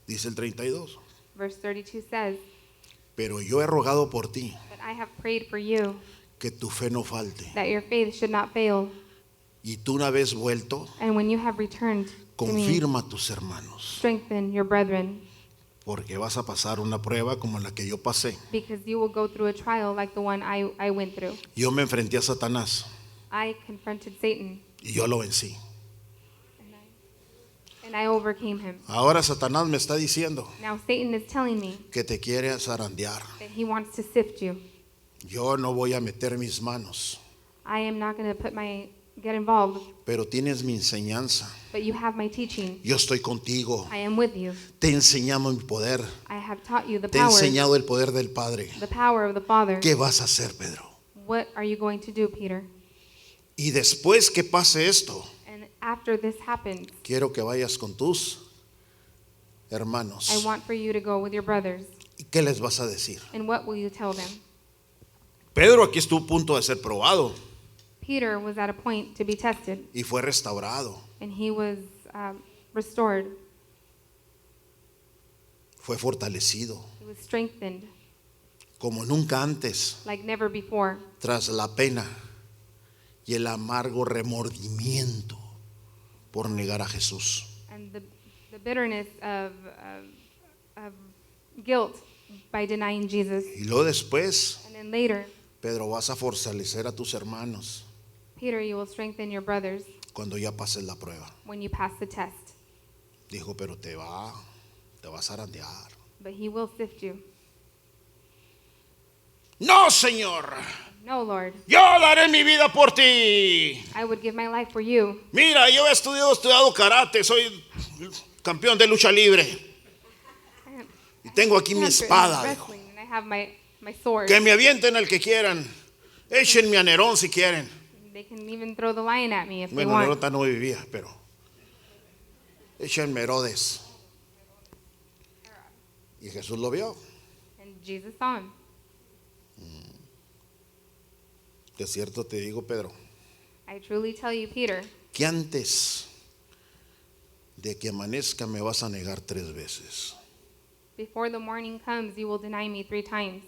Dice el 32, Verse 32 says, pero yo he rogado por ti, But I have prayed for you, que tu fe no falte. that your faith should not fail. Y tú una vez vuelto, And when you have returned to me, confirma a tus hermanos. strengthen your brethren. porque vas a pasar una prueba como la que yo pasé. because you will go through a trial like the one I went through. Yo me enfrenté a Satanás I confronted Satan, y yo lo vencí. and I overcame him. Ahora Satanás me está diciendo Now Satan is telling me que te quiere zarandear. that he wants to sift you. Yo no voy a meter mis manos, I am not going to get involved, pero tienes mi enseñanza. but you have my teaching. Yo estoy contigo. I am with you. Te he enseñado mi poder. I have taught you the Te he power enseñado el poder del Padre. of the Father. ¿Qué vas a hacer, Pedro? What are you going to do, Peter? Y después que pase esto, And after this happens, quiero que vayas con tus I hermanos. want for you to go with your brothers. ¿Y qué les vas a decir? And what will you tell them? Pedro aquí estuvo a punto de ser probado Peter was at a point to be tested, y fue restaurado, and he was restored. fue fortalecido, He was strengthened como nunca antes, like never before. tras la pena y el amargo remordimiento por negar a Jesús. And the bitterness of guilt by denying Jesus. Y luego después, And then later, Pedro, vas a fortalecer a tus hermanos Peter, you will strengthen your brothers cuando ya pases la prueba. when you pass the test. Dijo, pero te va a zarandear. But he will sift you. No, Señor, No, Lord, yo daré mi vida por ti. I would give my life for you. Mira, yo he estudiado karate, soy campeón de lucha libre. Y tengo aquí mi Master in espada. Dijo. wrestling, and I have my sword. Que me avienten el que quieran. Échenme a Nerón si quieren. They can even throw the lion at me if they Bueno, want. Nerón no vivía, pero échenme Herodes. Y Jesús lo vio. And Jesus saw him. De cierto te digo, Pedro, I truly tell you, Peter, que antes de que amanezca me vas a negar 3 veces. before the morning comes, you will deny me 3 times.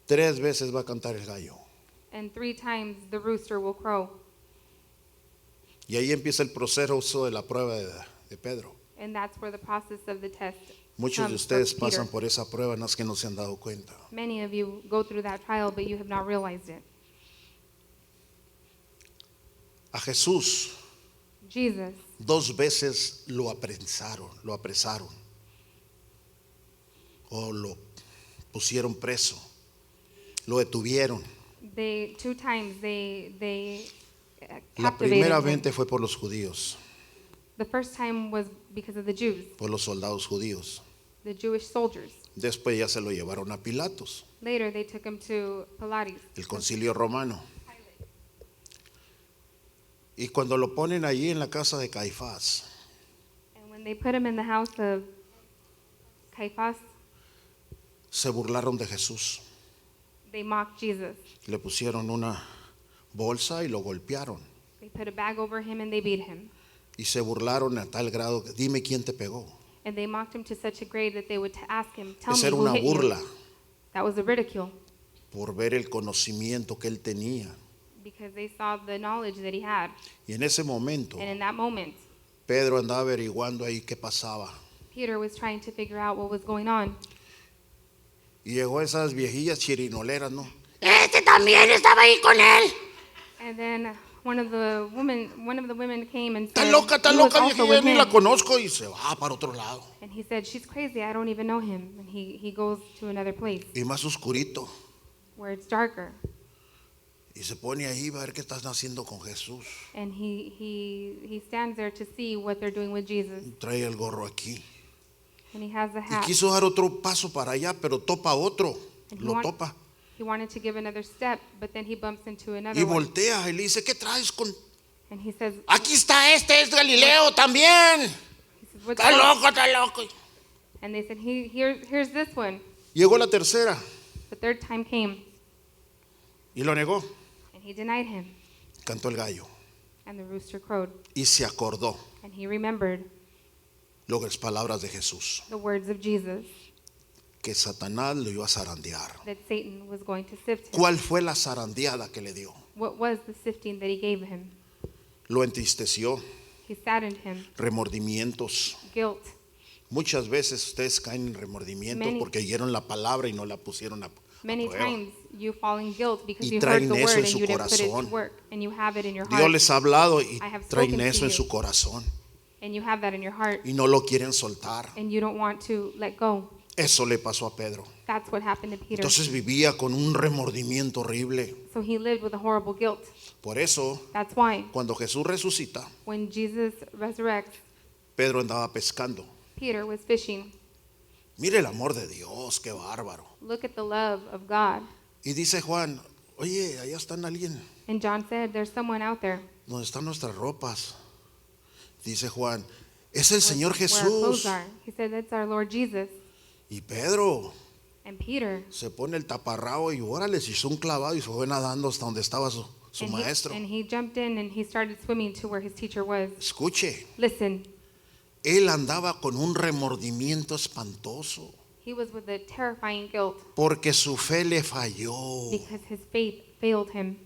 3 veces va a cantar el gallo. And 3 times the rooster will crow. Y ahí empieza el proceso de la prueba de Pedro. And that's where the process of the test Muchos de comes ustedes for Peter. pasan por esa prueba, no es que no se han dado cuenta. Many of you go through that trial, but you have not realized it. A Jesús Jesus, 2 veces lo apresaron o lo pusieron preso, lo detuvieron. 2 times they La captivated primera him. vez fue por los judíos, The first time was because of the Jews, por los soldados judíos. the Jewish soldiers. Después ya se lo llevaron a Pilatos, Later, they took him to Pilates. el concilio romano. Y cuando lo ponen allí en la casa de Caifás, And when they put him in the house of Caiaphas, se burlaron de Jesús. they mocked Jesus. Le pusieron una bolsa y lo golpearon. They put a bag over him and they beat him. Y se burlaron a tal grado que dime quién te pegó. And they mocked him to such a grade that they would ask him, tell Esa me era who una hit burla you. That was a ridicule por ver el conocimiento que él tenía. because they saw the knowledge that he had. Y en ese momento, And in that moment, Pedro andaba averiguando ahí qué pasaba. Peter was trying to figure out what was going on. Y llegó esas viejillas chirinoleras, ¿no? And then one of the women came and Está said, loca, "He was yo also with ni la him." conozco y se va para otro lado. And he said, she's crazy, I don't even know him. And he goes to another place Y más oscurito. where it's darker. Y se pone ahí a ver qué están haciendo con Jesús. And he stands there to see what they're doing with Jesus. Trae el gorro aquí. And he has a Y hat. quiso dar otro paso para allá, pero topa otro. And Lo topa. he wanted to give another step, but then he bumps into another Y one. voltea y le dice, ¿qué traes con...? And he says, Aquí está este, es Galileo también. What's Está that?" loco, está loco. And they said, here's this one. Llegó la tercera The 3rd time came, y lo negó. and he denied him. Cantó el gallo And the rooster crowed. y se acordó And he remembered las palabras de Jesús, the words of Jesus, que Satanás lo iba a zarandear. that Satan was going to sift him. ¿Cuál fue la zarandeada que le dio? What was the sifting that he gave him? Lo entristeció, He saddened him, remordimientos, guilt, Muchas veces ustedes caen en remordimiento Many- porque oyeron la palabra y no la pusieron a Many prueba. times you fall in guilt because Y you heard traen the eso word en and su you didn't put it to corazón. work, and you have it in your Dios heart, les ha hablado y I have traen spoken to eso en you. su corazón and you have that in your heart, y no lo quieren soltar. and you don't want to let go. Eso le pasó a Pedro. That's what happened to Peter. Entonces vivía con un remordimiento horrible. So he lived with a horrible guilt. Por eso, That's why cuando Jesús resucita, when Jesus resurrects, Pedro andaba pescando. Peter was fishing. Mire el amor de Dios, qué bárbaro. Look at the love of God. Y dice Juan, oye, allá están alguien, And John said, there's someone out there. donde están nuestras ropas. Dice Juan, es el Señor Where our clothes Jesús. are. He said, that's our Lord Jesus. Y Pedro And Peter, se pone el taparrabo y órale, se hizo un clavado y se fue nadando hasta donde estaba su maestro. and he jumped in and he started swimming to where his teacher was. Escuche, Listen, él andaba con un remordimiento espantoso he was with a terrifying guilt porque su fe le falló. because his faith failed him.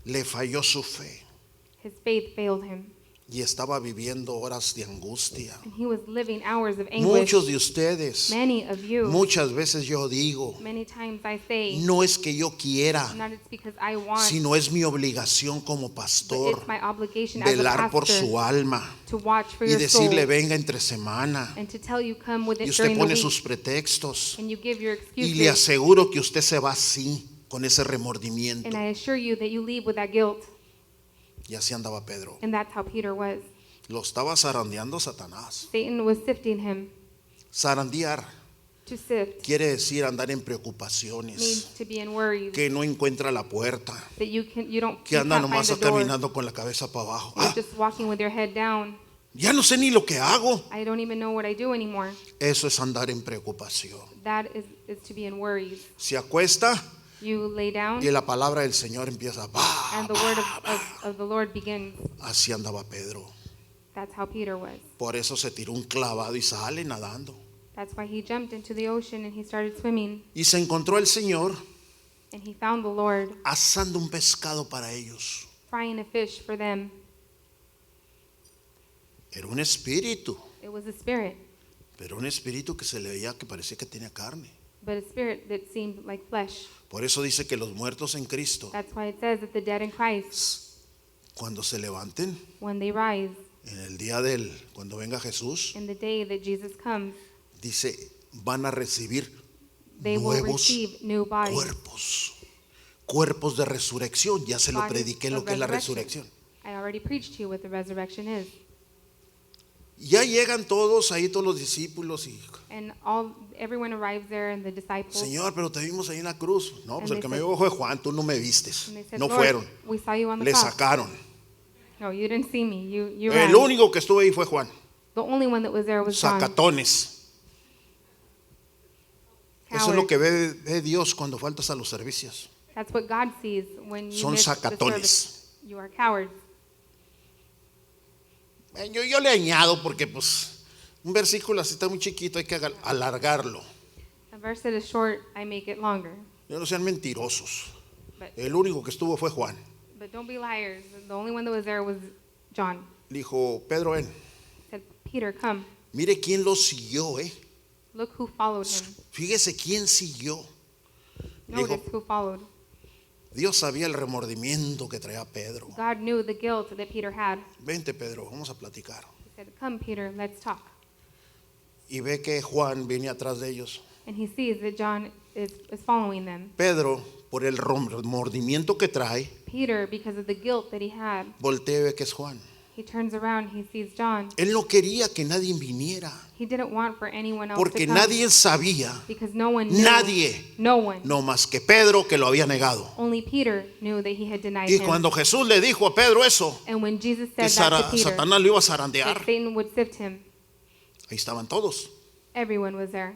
Le falló su fe His faith failed him. y estaba viviendo horas de angustia. And he was living hours of anguish. Muchos de ustedes, Many of you, muchas veces yo digo, many times I say, no es que yo quiera, not it's because I want, sino es mi obligación como but pastor it's my obligation as a velar por pastor su alma to watch for y your soul decirle venga entre semana. and to tell you come with Y it usted during the pone week sus pretextos and you give your y le excuses. aseguro que usted se va así, con ese remordimiento. And I assure you that you leave with that guilt. Y así andaba Pedro. And that's how Peter was. Lo estaba zarandeando Satanás. Satan was sifting him. Zarandear To sift quiere decir andar en means preocupaciones, to be in worries. que no encuentra la puerta, That you don't que you anda can't nomás find the door. caminando con la cabeza para abajo. You're Ah, just walking with your head down. ya no sé ni lo que hago. I don't even know what I do anymore. Eso es andar en preocupación. That is to be in worries. Se acuesta You lay down y la palabra del Señor empieza. and the word of the Lord begins. Así andaba Pedro. That's how Peter was. Por eso se tiró un clavado y sale nadando. That's why he jumped into the ocean and he started swimming. Y se encontró el Señor And he found the Lord asando un pescado para ellos. frying a fish for them. Era un espíritu, It was a spirit, pero un espíritu que se le veía que parecía que tenía carne. but a spirit that seemed like flesh. Por eso dice que los muertos en Cristo, That's why it says that the dead in Christ, cuando se levanten when they rise, en el día cuando venga Jesús, in the day that Jesus comes, dice, van a recibir they will nuevos receive new bodies. cuerpos de resurrección. Ya se lo Bodies prediqué lo of que es la resurrection. resurrección. I already preached to you what the resurrection is. Ya llegan todos ahí, todos los discípulos y, And everyone arrives there and the disciples. Señor, pero te vimos ahí en la cruz. No, pues And el que they me said- vio fue Juan, tú no me vistes. And they said, No Lord, fueron, we saw you on the le cross. sacaron. No, you didn't see me. You El ran. único que estuvo ahí fue Juan. The only one that was there was John. Sacatones. Eso es lo Coward. que ve Dios cuando faltas a los servicios. That's what God sees when you Son miss the sacatones. service. You are cowards. Yo le añado porque pues un versículo así está muy chiquito, hay que alargarlo. A verse that is short, I make it longer. Ya no sean mentirosos. But El único que estuvo fue Juan. don't be liars. The only one that was there was John. Le dijo, Pedro, ven, He said, Peter, come. mire quién lo siguió, Look who followed him. Fíjese quién siguió. Le Notice dijo, who followed. Dios sabía el remordimiento que traía Pedro. God knew the guilt that Peter had. Vente, Pedro, vamos a platicar. He said, come, Peter, let's talk. Y ve que Juan viene atrás de ellos. And he sees that John is following them. Pedro, por el remordimiento que trae, Peter, because of the guilt that he had, voltea y ve que es Juan. he turns around, he sees John. Él no quería que nadie viniera, He didn't want for anyone else porque to come. nadie sabía, Because no one knew. nadie, No one. no más que Pedro, que lo había negado. Only Peter knew that he had denied Y him. cuando Jesús le dijo a Pedro eso, And when Jesus que said that to Peter, Satanás lo iba a that zarandear, Satan would sift him, ahí estaban todos. everyone was there.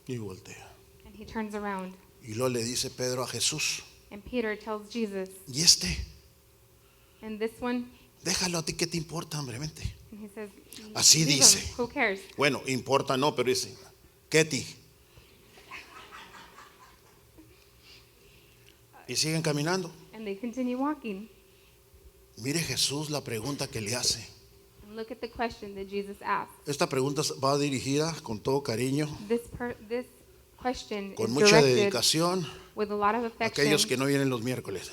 Y voltea. And he turns around. Y luego le dice Pedro a Jesús, And Peter tells Jesus, ¿y este? and this one, Déjalo, a ti qué te importa, hombre, vente. and he says, Así "Leave him. dice. Who cares? Bueno, importa no, pero dice, Ketty. Y siguen caminando. And they continue walking. Mire Jesús la pregunta que le hace. And look at the question that Jesus asked. Esta pregunta va dirigida con todo cariño, This question con is mucha directed dedicación with a lot of a affection, aquellos que no vienen los miércoles.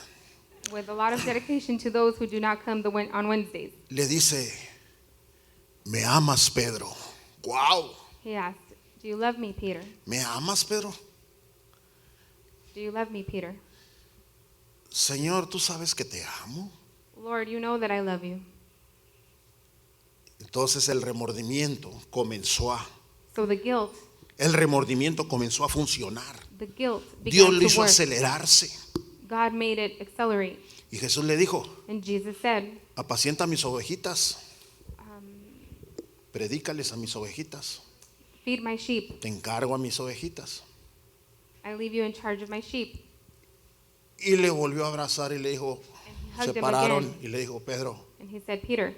with a lot of dedication to those who do not come on Wednesdays. Le dice, ¿me amas, Pedro? ¡Wow! He asked, "Do you love me, Peter? ¿Me amas, Pedro? Do you love me, Peter? Señor, tú sabes que te amo. Lord, you know that I love you." Entonces el remordimiento comenzó a So the guilt funcionar. Dios Dios began le to hizo work. acelerarse. God made it accelerate. Y Jesús le dijo, And Jesus said, apacienta mis ovejitas. Predícales a mis ovejitas. "Feed my sheep. Te encargo a mis ovejitas. I leave you in charge of my sheep." Y le volvió a abrazar y le dijo, And he se hugged him pararon again. y le dijo, Pedro, And he said, "Peter,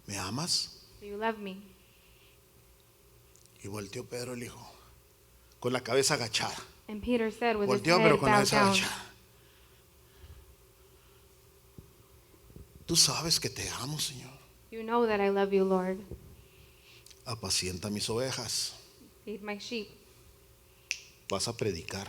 ¿me amas? do you love me?" Y volteó Pedro y le dijo, con la cabeza agachada. And Peter said with Volteó, his pero head con la bowed cabeza down, agachada. Tú sabes que te amo, Señor. "You know that I love you, Lord. Apacienta mis ovejas. Feed my sheep. Vas a predicar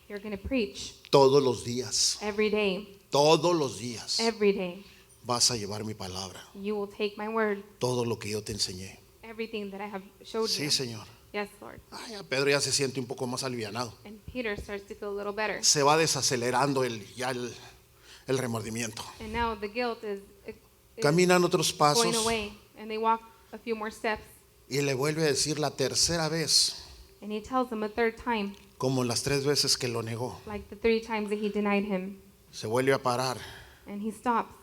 You're going to preach todos los días. every day. Todos los días Every day. vas a llevar mi palabra. You will take my word, Todo lo que yo te enseñé. everything that I have showed Sí, you." Señor. Yes, Lord. Ay, ya Pedro ya se siente un poco más alivianado. And Peter starts to feel a little better. Se va desacelerando el remordimiento. And now the guilt is Caminan otros going pasos away. And they walk a few more steps. y le vuelve a decir la tercera vez, And he tells them a third time, como las 3 veces que lo negó. like the 3 times that he denied him. Se vuelve a parar And he stops.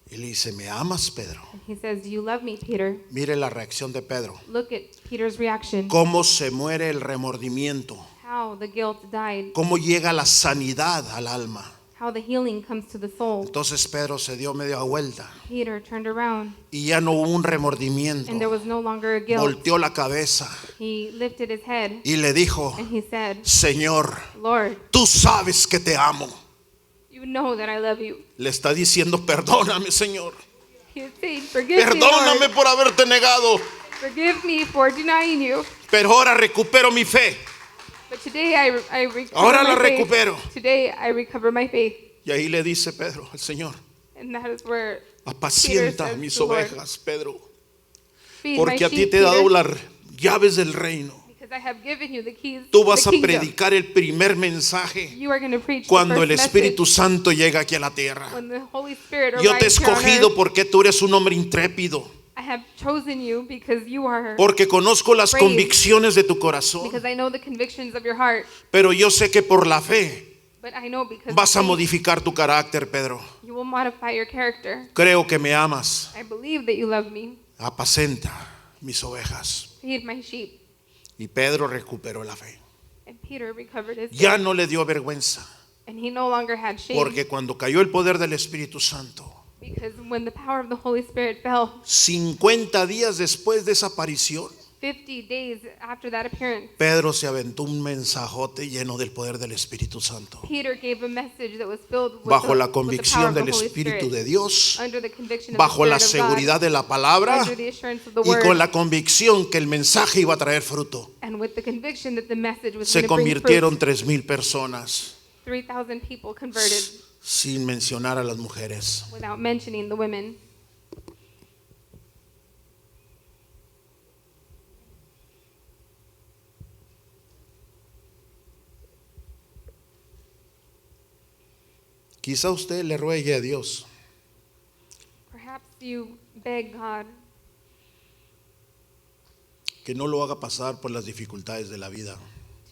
y le dice, ¿me amas, Pedro? And he says, "Do you love me, Peter?" Mire la reacción de Pedro. Look at Peter's reaction. Cómo se muere el remordimiento. How the guilt died. Cómo llega la sanidad al alma. How the healing comes to the soul. Entonces Pedro se dio media vuelta Peter turned around. y ya no hubo un remordimiento. And there was no longer a guilt. Volteó la cabeza He lifted his head. y le dijo, And he said, Señor, "Lord, tú sabes que te amo. you know that I love you." Le está diciendo, perdóname, Señor. He is saying, "Forgive me, Perdóname Lord. por haberte negado, Forgive me for denying you. pero ahora recupero mi fe. But today I recover Ahora my la faith. recupero." Today I recover my faith." Y ahí le dice Pedro al Señor, And that is where apacienta Peter says mis to the Lord, ovejas, Pedro, "Feed my porque a ti sheep, te he dado Peter, las llaves del reino. because I have given you the keys Tú to vas the a kingdom. predicar el primer mensaje You are going to preach cuando the el first Espíritu message Santo llega aquí a la tierra. when the Holy Spirit Yo te he arrives here on escogido earth. porque tú eres un hombre intrépido, I have chosen you because you are, porque conozco las Brave. convicciones de tu corazón, because I know the convictions of your heart. pero yo sé que por la fe But I know because vas a of faith, modificar tu carácter, Pedro. you will modify your character. Creo que me amas. I believe that you love me. Apacenta mis ovejas. Feed my sheep. Y Pedro recuperó la fe. And Peter recovered his Ya faith. no le dio vergüenza, And he no longer had shame. porque cuando cayó el poder del Espíritu Santo, Because when the power of the Holy Spirit fell, 50 días después de esa aparición, 50 days after that appearance, Pedro se aventó un mensajote lleno del poder del Espíritu Santo, Peter gave a message that was filled with, bajo la with the power convicción of the del Holy Espíritu Spirit, de Dios, under the conviction of bajo the la Spirit of seguridad God, de la palabra under the assurance of the y word, con la convicción que el mensaje iba a traer fruto. and with the conviction that the message was Se going to bring convirtieron fruit. 3,000 personas, 3,000 people converted, sin mencionar a las mujeres. without mentioning the women. Quizá usted le ruegue a Dios Perhaps you beg God que no lo haga pasar por las dificultades de la vida,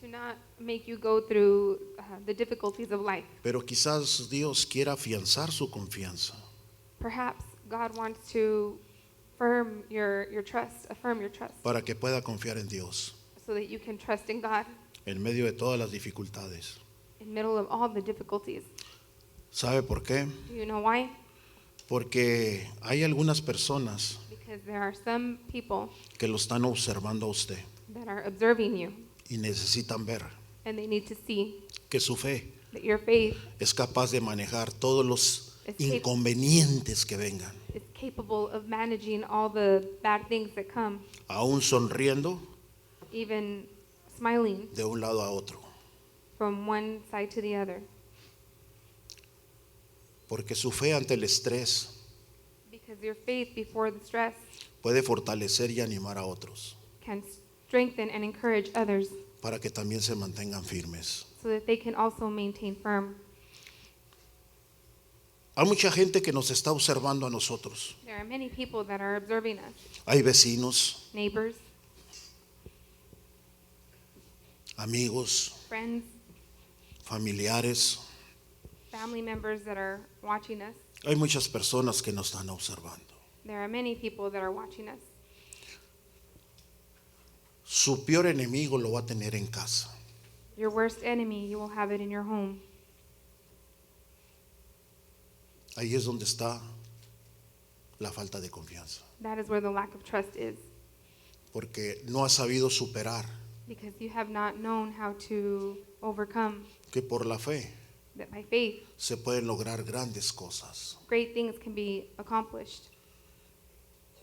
to not make you go through the difficulties of life. pero quizás Dios quiera afianzar su confianza Perhaps God wants to affirm your trust para que pueda confiar en Dios so that you can trust in God en medio de todas las dificultades. in the middle of all the difficulties. ¿Sabe por qué? Do you know why? Porque hay algunas personas Because there are some people que lo están observando a usted that are observing you, y necesitan ver and they need to see que su fe that your faith es capaz de manejar todos los is, inconvenientes que vengan, is capable of managing all the bad things that come, aún sonriendo even smiling de un lado a otro. from one side to the other. Porque su fe ante el estrés Because your faith before the stress puede fortalecer y animar a otros can strengthen and encourage others para que también se mantengan firmes. so that they can also maintain firm. Hay mucha gente que nos está observando a nosotros. There are many people that are observing us, Hay vecinos, neighbors, amigos, friends, familiares. family members that are watching us. Hay muchas personas que nos están observando. There are many people that are watching us. Su peor enemigo lo va a tener en casa. Your worst enemy, you will have it in your home. Ahí es donde está la falta de confianza. That is where the lack of trust is, Porque no ha sabido superar because you have not known how to overcome que por la fe that by faith, se pueden lograr grandes cosas. great things can be accomplished.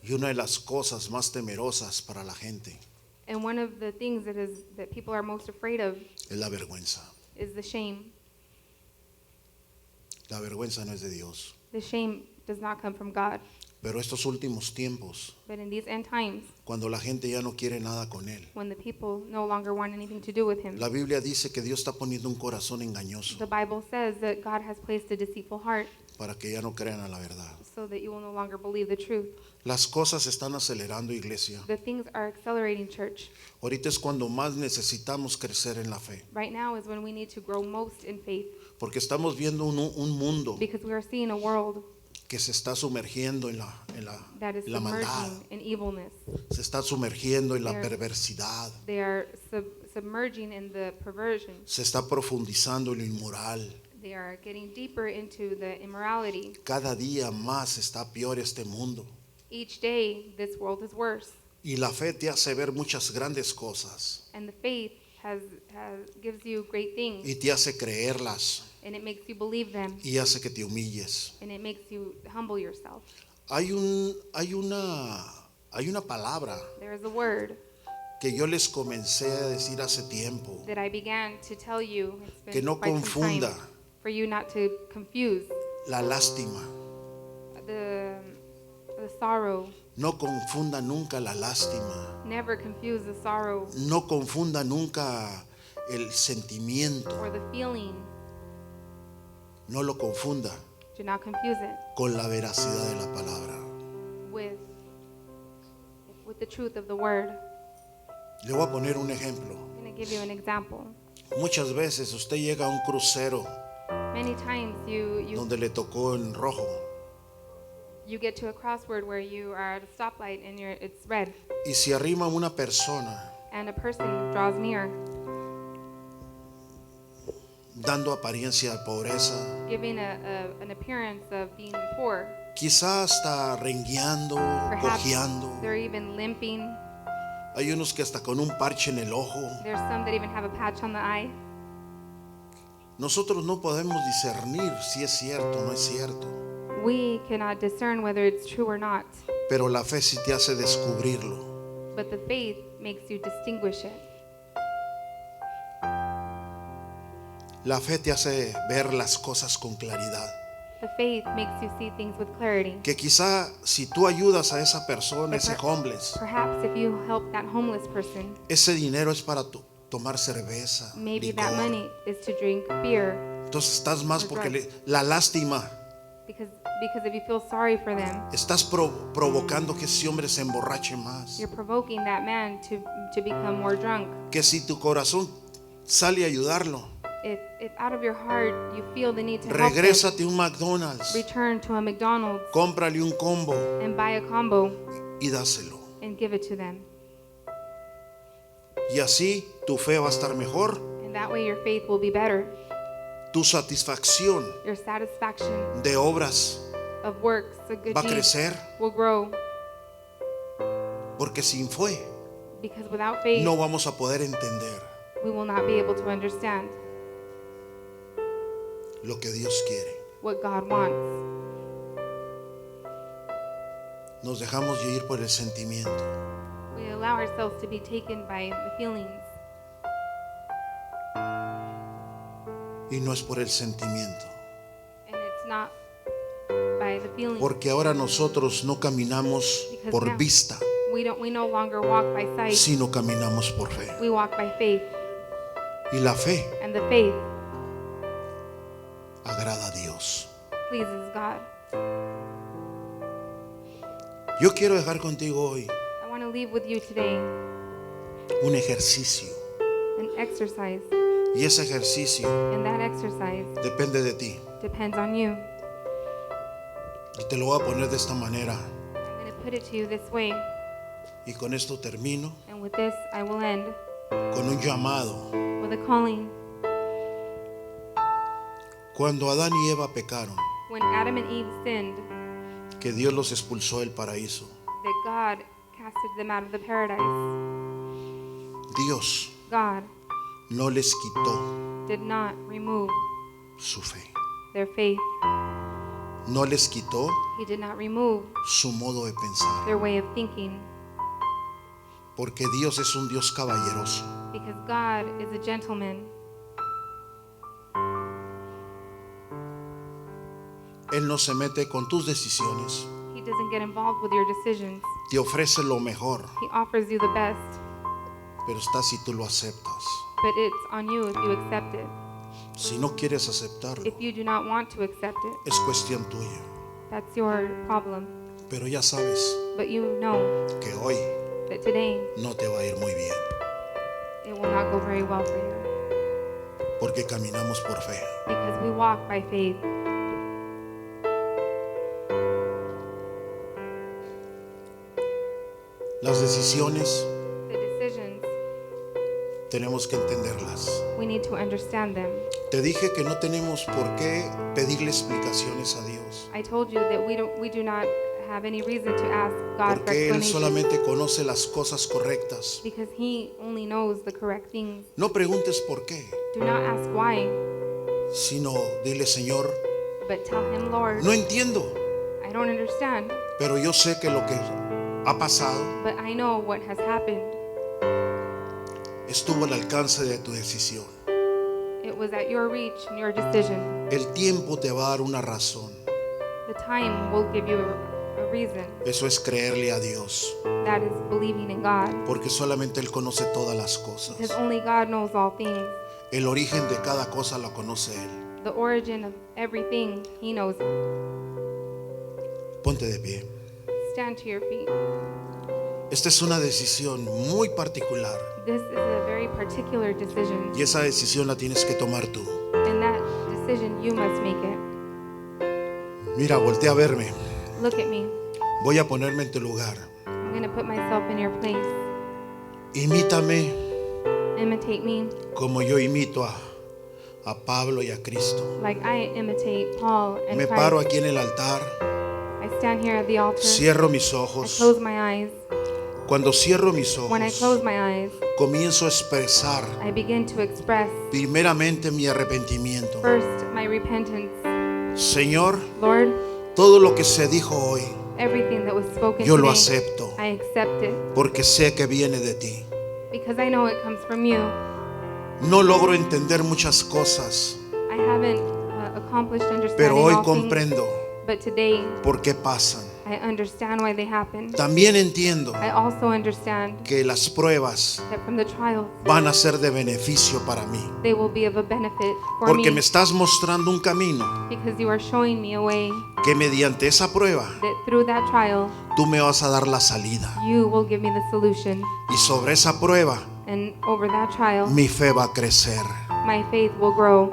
Y una de las cosas más temerosas para la gente And one of the things that people are most afraid of es la vergüenza. is the shame. La vergüenza no es de Dios. The shame does not come from God. Pero estos últimos tiempos, But in these end times, cuando la gente ya no quiere nada con Él, when the people no longer want anything to do with him, la Biblia dice que Dios está poniendo un corazón engañoso the Bible says that God has placed a deceitful heart para que ya no crean a la verdad. so that you will no longer believe the truth. Las cosas se están acelerando, iglesia. The things are accelerating, church. Ahorita es cuando más necesitamos crecer en la fe, Right now is when we need to grow most in faith, porque estamos viendo un mundo because we are seeing a world que se está sumergiendo en that is la maldad, submerging in evilness. se está sumergiendo en la There- perversidad, They are submerging in the perversion. se está profundizando en lo inmoral. They are getting deeper into the immorality. Cada día más está peor este mundo. Each day, this world is worse. Y la fe te hace ver muchas grandes cosas And the faith gives you great things, y te hace creerlas and it makes you believe them, y hace que te humilles. and it makes you humble yourself. Hay una palabra There is a word que yo les comencé a decir hace tiempo, that I began to tell you. It's been que no quite some time, confunda for you not to confuse la lástima. the sorrow. No confunda nunca la lástima. Never confuse the sorrow No confunda nunca el sentimiento. or the feeling. No lo confunda Do not confuse it con la veracidad de la palabra. with the truth of the word. Le voy a poner un ejemplo. I'm going to give you an example. Muchas veces usted llega a un crucero Many times you donde le tocó en rojo get to a crossword where you are at a stoplight and it's red, y se arrima una persona and a person draws near, dando apariencia de pobreza, giving an appearance of being poor. quizás hasta rengueando, Perhaps cojeando. they're even limping. Hay unos que hasta con un parche en el ojo. There's some that even have a patch on the eye. Nosotros no podemos discernir si es cierto o no es cierto, We cannot discern whether it's true or not, pero la fe sí te hace descubrirlo. but the faith makes you distinguish it. La fe te hace ver las cosas con claridad. The faith makes you see things with clarity. Que quizá si tú ayudas a esa persona, ese homeless, Perhaps if you help that homeless person, ese dinero es para tomar cerveza, maybe that licor. money is to drink beer. Entonces estás más Or porque drugs. la lástima, Because if you feel sorry for them, estás provocando que ese hombre se emborrache más. you're provoking that man to become more drunk. Que si tu corazón sale a ayudarlo, If out of your heart you feel the need to help them, regrésate a un McDonald's, return to a McDonald's cómprale un combo and buy a combo y dáselo. and give it to them. Y así tu fe va a estar mejor, And that way your faith will be better. tu satisfacción Your satisfaction de obras of works, a good va a deed, crecer, will grow. porque sin fe Because without faith, no vamos a poder entender we will not be able to understand lo que Dios quiere. what God wants. Nos dejamos ir por el sentimiento. We allow ourselves to be taken by the feelings, Y no es por el sentimiento. and it's not by the feelings. Porque ahora nosotros no caminamos por vista, We no longer walk by sight. sino caminamos por fe. We walk by faith, Y la fe and the faith agrada a Dios. pleases God. Yo quiero dejar contigo hoy I want to leave with you today un ejercicio. an exercise, Y ese ejercicio and that exercise depende de ti. depends on you. Y te lo voy a poner de esta manera. I'm going to put it to you this way, Y con esto termino and with this I will end con un llamado. with a calling. Cuando Adán y Eva pecaron, When Adam and Eve sinned, que Dios los expulsó del paraíso, that God casted them out of the paradise. Dios God no les quitó did not remove su fe. their faith. No les quitó He did not remove su modo de pensar. their way of thinking, Porque Dios es un Dios caballeroso. because God is a gentleman. Él no se mete con tus decisiones. He doesn't get involved with your decisions. Te ofrece lo mejor, He offers you the best, pero está si tú lo aceptas. but it's on you if you accept it. Si no quieres aceptarlo, If you do not want to accept it, es cuestión tuya. that's your problem. Pero ya sabes But you know que hoy that today no te va a ir muy bien, it will not go very well for you, porque caminamos por fe. because we walk by faith. Las decisiones The decisions, tenemos que entenderlas. we need to understand them. Te dije que no tenemos por qué pedirle explicaciones a Dios, I told you that we do not have any reason to ask God for porque Él explanation, solamente conoce las cosas correctas. because He only knows the correct things. No preguntes por qué, Do not ask why, sino dile, Señor, but tell Him, Lord, no entiendo, I don't understand, pero yo sé que lo que ha pasado but I know what has happened. estuvo al alcance de tu decisión. It was at your reach and your decision. El tiempo te va a dar una razón. The time will give you a reason. Eso es creerle a Dios, That is believing in God, porque solamente Él conoce todas las cosas. because only God knows all things. El origen de cada cosa lo conoce Él. The origin of everything, He knows it. Ponte de pie. Stand to your feet. Esta es una decisión muy particular This is a very particular decision, y esa decisión la tienes que tomar tú. and that decision you must make it. Mira, voltea a verme. Look at me. Voy a ponerme en tu lugar. I'm going to put myself in your place. Imítame Imitate me como yo imito a Pablo y a Cristo. like I imitate Paul and Me paro Christ. aquí en el altar, I stand here at the altar. cierro mis I ojos. close my eyes. Cuando cierro mis When I ojos, close my eyes, comienzo a expresar I begin to express primeramente mi arrepentimiento. first my repentance. Señor, Lord, todo lo que se dijo hoy, everything that was spoken yo lo today, acepto, I accept it porque sé que viene de ti. because I know it comes from you. No logro entender muchas cosas, I haven't accomplished understanding pero hoy all things, comprendo but today por qué pasan. I understand why they happen. También entiendo I also understand que las pruebas that from the trials, van a ser de beneficio para mí, they will be of a benefit for porque me, me estás mostrando un camino because you are showing me a way que mediante esa prueba that through that trial, tú me vas a dar la salida, you will give me the solution. y sobre esa prueba And over that trial, mi fe va a crecer. my faith will grow.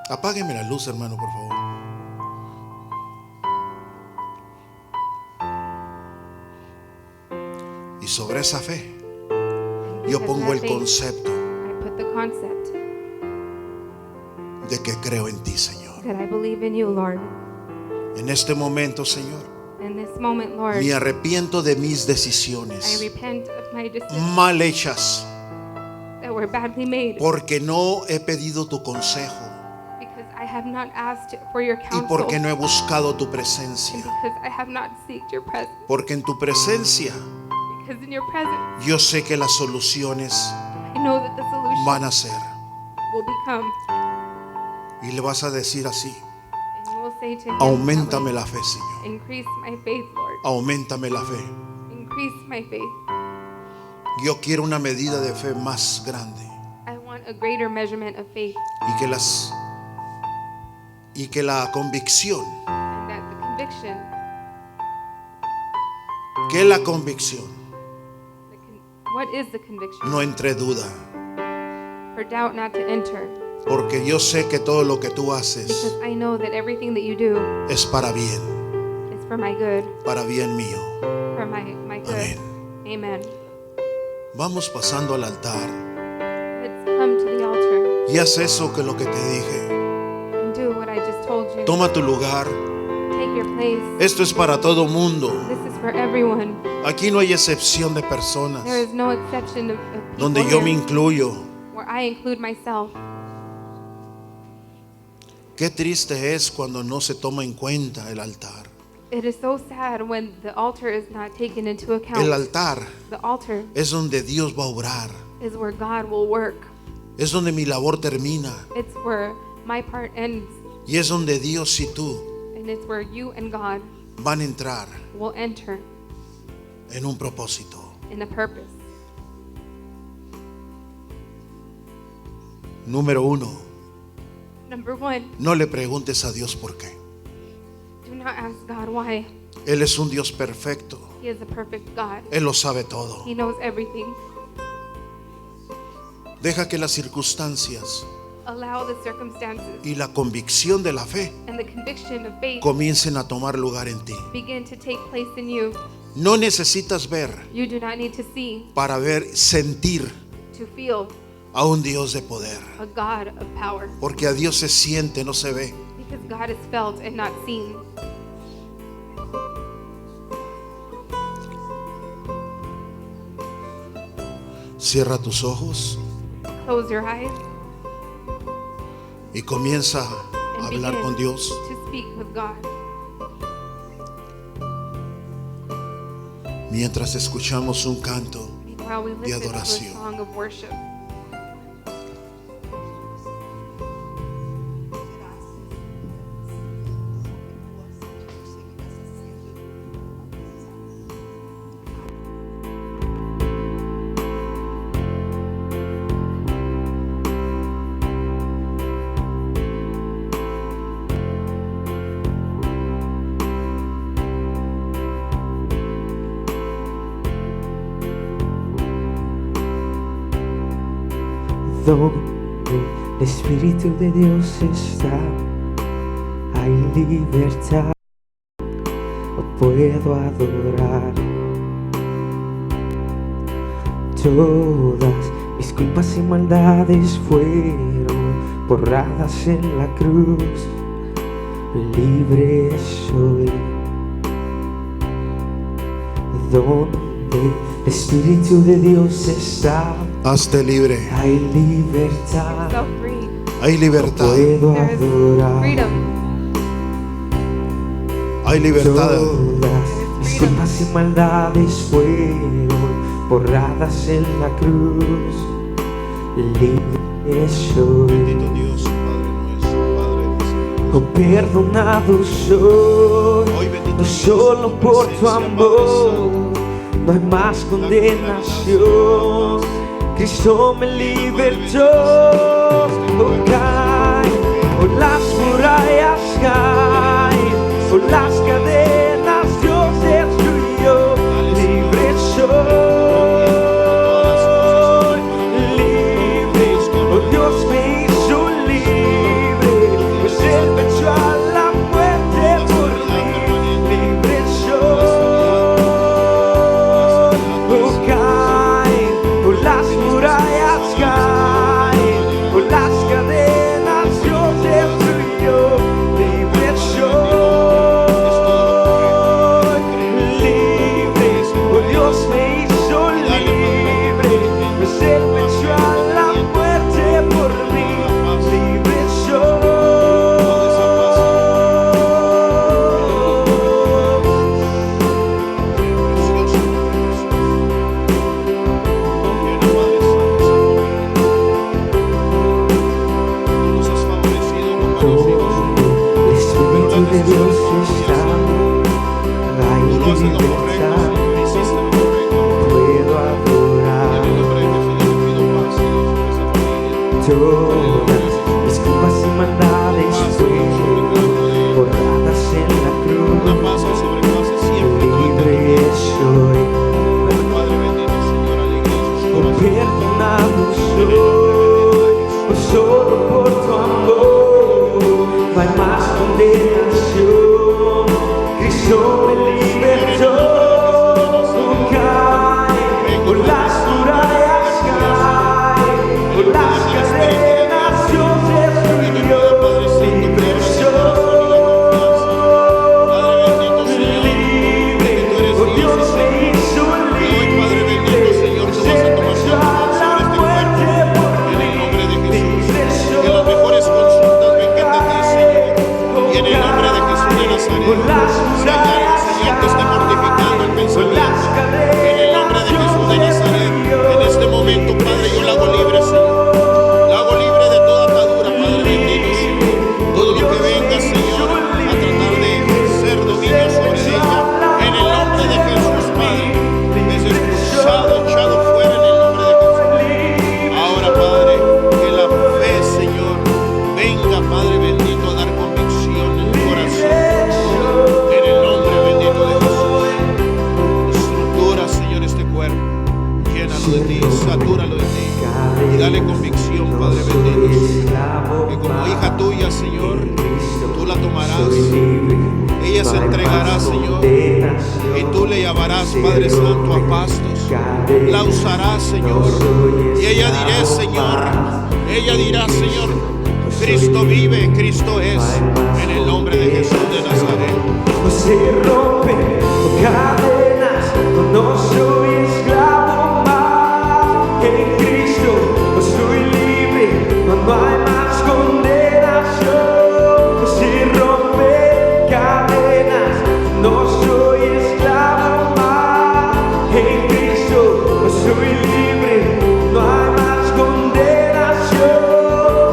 Apágueme la luz, hermano, por favor. Y sobre esa fe And yo because pongo of el that faith, concepto I put the concept de que creo en ti, Señor. that I believe in you, Lord. En este momento, Señor, In this moment, Lord, me arrepiento de mis I decisiones repent of my decisions mal hechas, that were badly made, porque no he pedido tu consejo, because I have not asked for your y counsel. porque no he buscado tu And presencia. because I have not sought your presence. Porque en tu presencia Because in your presence, yo sé que las soluciones I know that the solution van a ser. will become. Y le vas a decir así: And you will say to him, auméntame Yahweh, la fe, Señor. increase my faith, Lord. Auméntame la fe. Increase my faith. Yo quiero una medida de fe más grande. I want a greater measurement of faith. Y que la convicción, And that the conviction, what is the conviction? no entre duda. For doubt not to enter. Porque yo sé que todo lo que tú Because haces I know that everything that you do es para bien, is for my good, para bien mío. for my good. Amén. Amen. Vamos pasando al altar Let's come to the altar y haz eso que lo que te dije. and do what I just told you. Toma tu lugar. Take your place. Esto es para todo mundo. This is for everyone. Aquí no hay excepción de personas, There is no exception of people donde yo me here, incluyo. where I include myself. Qué triste es cuando no se toma en cuenta el altar. It is so sad when the altar is not taken into account. El altar The altar es donde Dios va a obrar. is where God will work. Es donde mi labor termina. It's where my part ends, Y es donde Dios y tú and it's where you and God van a entrar will enter en un propósito. in a purpose. Número 1, Number one, no le preguntes a Dios por qué. do not ask God why. Él es un Dios perfecto. He is a perfect God. Él lo sabe todo. He knows everything. Deja que las circunstancias Allow the circumstances y la convicción de la fe and the conviction of faith comiencen a tomar lugar en ti. begin to take place in you. No necesitas ver You do not need to see para ver, sentir to feel a un Dios de poder. a God of power, Porque a Dios se siente, no se ve. because God is felt and not seen. Cierra tus ojos Close your eyes y comienza a and hablar begin con Dios. to speak with God. Mientras escuchamos un canto. Meanwhile, we listen to a adoración. song of worship. Donde el Espíritu de Dios está, hay libertad, puedo adorar. Todas mis culpas y maldades fueron borradas en la cruz, libre soy. Donde el Espíritu de Dios está, Hazte libre. hay libertad, Self free. Hay libertad. puedo There is adorar. freedom. Hay libertad. Todas mis culpas y maldades fueron borradas en la cruz, libre soy. Bendito Dios, Padre nuestro, Padre nuestro. Oh, perdonado soy, Hoy bendito no Dios, solo en tu por tu presencia, amor, no hay más condenación. Cristo me libertó. Oh, caen, oh, las murallas caen, oh, las cadenas Dios destruyó. Libre soy, libre, oh, Dios me hizo libre, pues Él venció a la muerte por mí. Libre soy, oh, caen, oh, las murallas caen, oh, las cadenas Dios destruyó. Libre soy. Dios está, hay Tú lo haces lo correcto, libertad, Señor, hiciste lo correcto. puedo En adorar. el nombre de Jesús yo te pido paz, Señor, sobre esa familia. Todas mis culpas y maldades Paz, Señor, sobre cada uno de ellos. borradas en la La cruz, paz que sobrepasa siempre todo libre entendimiento. soy, Padre bendito, Señor, alegría en sus oh, corazones. perdonado En el soy, nombre bendito de Jesús. oh, solo por tu amor, no hay más condenación, Cristo me libertó, cae, por las murallas cae, por las cadenas Dios destruyó, libre soy. Padre bendito, Señor, Libre, que tú eres oh Dios Dios y me hizo Hoy, libre. Padre bendito, Señor, tú vas a tomar Se control sobre este cuerpo. En el nombre de Jesús. Que las mejores consultas vengan de ti, Señor. Y en el nombre de Jesús de Nazaret. Señor, Señor, que esté mortificando el pensamiento. En el nombre de Jesús de Nazaret. En este momento, Padre, yo la hago libre, Señor. La hago libre de toda atadura, Padre bendito, Señor. Todo lo que venga, Señor, a tratar de ejercer dominio sobre ella. En el nombre de Jesús, Padre. Es expulsado, echado fuera en el nombre de Jesús. Ahora, Padre, que la fe, Señor, venga, Padre bendito, a dar convicción en el corazón. En el nombre bendito de Jesús. Estructura, Señor, este cuerpo. Llénalo de ti, satúralo de ti. Y dale convicción, Padre bendito. Que como hija tuya, Señor, tú la tomarás. Ella se entregará, Señor. Y tú le llamarás, Padre Santo, a pastos. La usarás, Señor. Y ella dirá, Señor, Cristo vive, Cristo es. En el nombre de Jesús de Nazaret. Se rompen cadenas, no soy esclavo más. En Cristo soy libre, no hay más condenación. Se rompen cadenas, no soy esclavo más. En Cristo soy libre, no hay más condenación.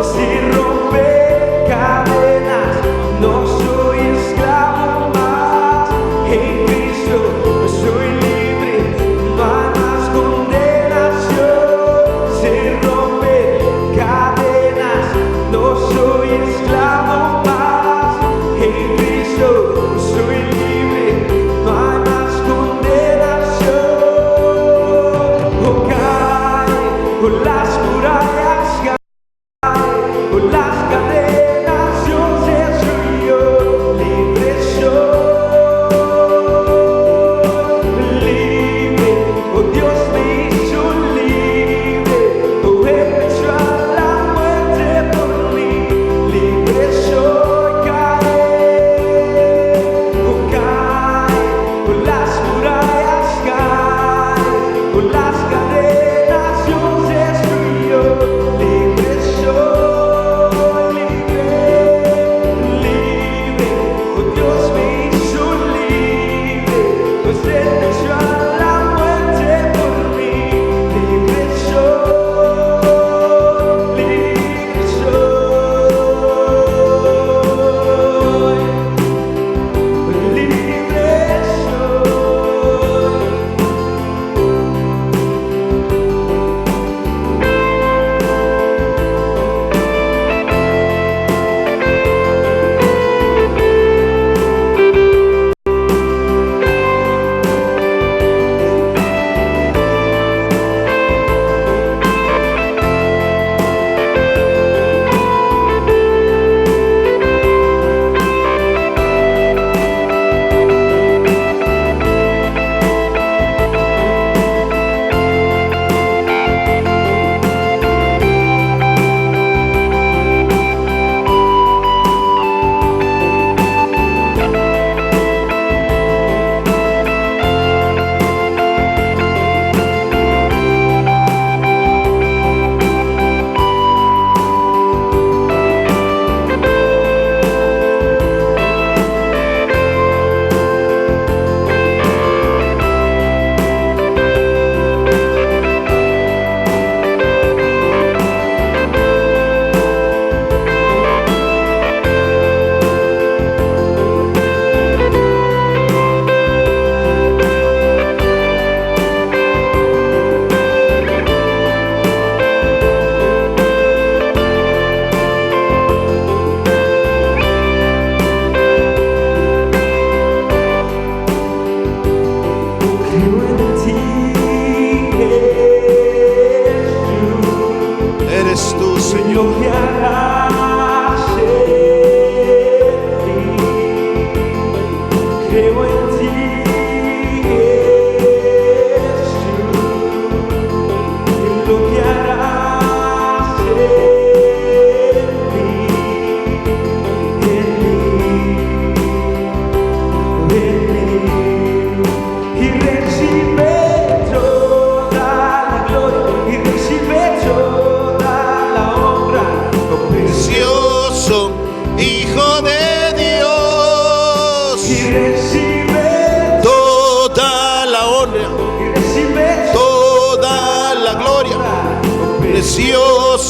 Se rompen cadenas, no soy esclavo más. En Cristo soy libre, no hay más condenación. Se rompen cadenas, no soy esclavo más. En Cristo soy libre, no hay más condenación. Oh, cae con las murallas, cae con las cadenas, Dios destruyó, libre soy, libre, oh Dios me hizo libre, oh Él echó a la muerte por mí, libre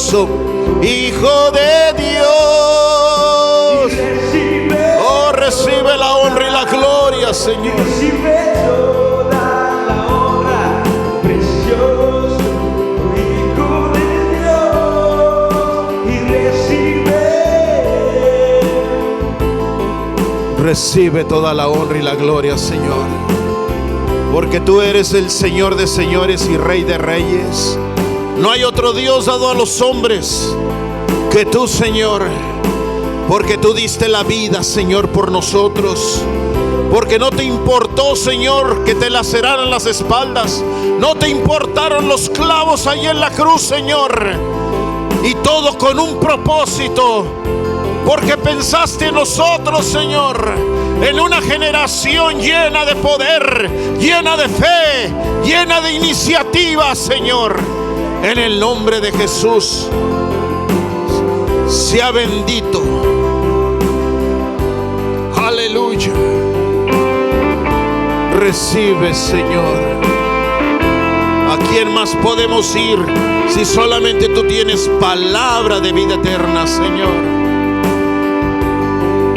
precioso Hijo de Dios. Oh, recibe la honra y la gloria, Señor. Recibe toda la honra, precioso Hijo de Dios, y recibe toda la honra y la gloria, Señor, porque tú eres el Señor de señores y Rey de reyes. No hay otro Dios dado a los hombres que tú, Señor, porque tú diste la vida, Señor, por nosotros. Porque no te importó, Señor, que te laceraran las espaldas. No te importaron los clavos ahí en la cruz, Señor. Y todo con un propósito. Porque pensaste en nosotros, Señor, en una generación llena de poder, llena de fe, llena de iniciativa, Señor. En el nombre de Jesús, sea bendito. Aleluya. Recibe, Señor. ¿A quién más podemos ir si solamente tú tienes palabra de vida eterna, Señor?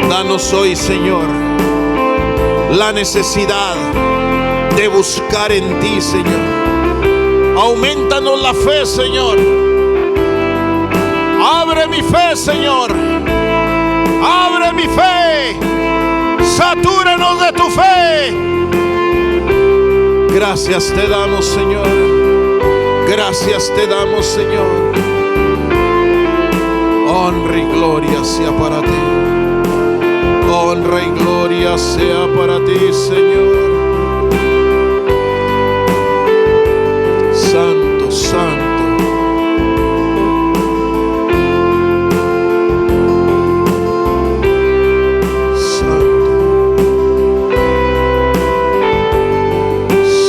Danos hoy, Señor, la necesidad de buscar en ti, Señor. Aumentanos la fe, Señor. Abre mi fe, Señor. Abre mi fe. Satúranos de tu fe. Gracias te damos, Señor. Gracias te damos, Señor. Honra y gloria sea para ti. Honra y gloria sea para ti, Señor. Santo, santo.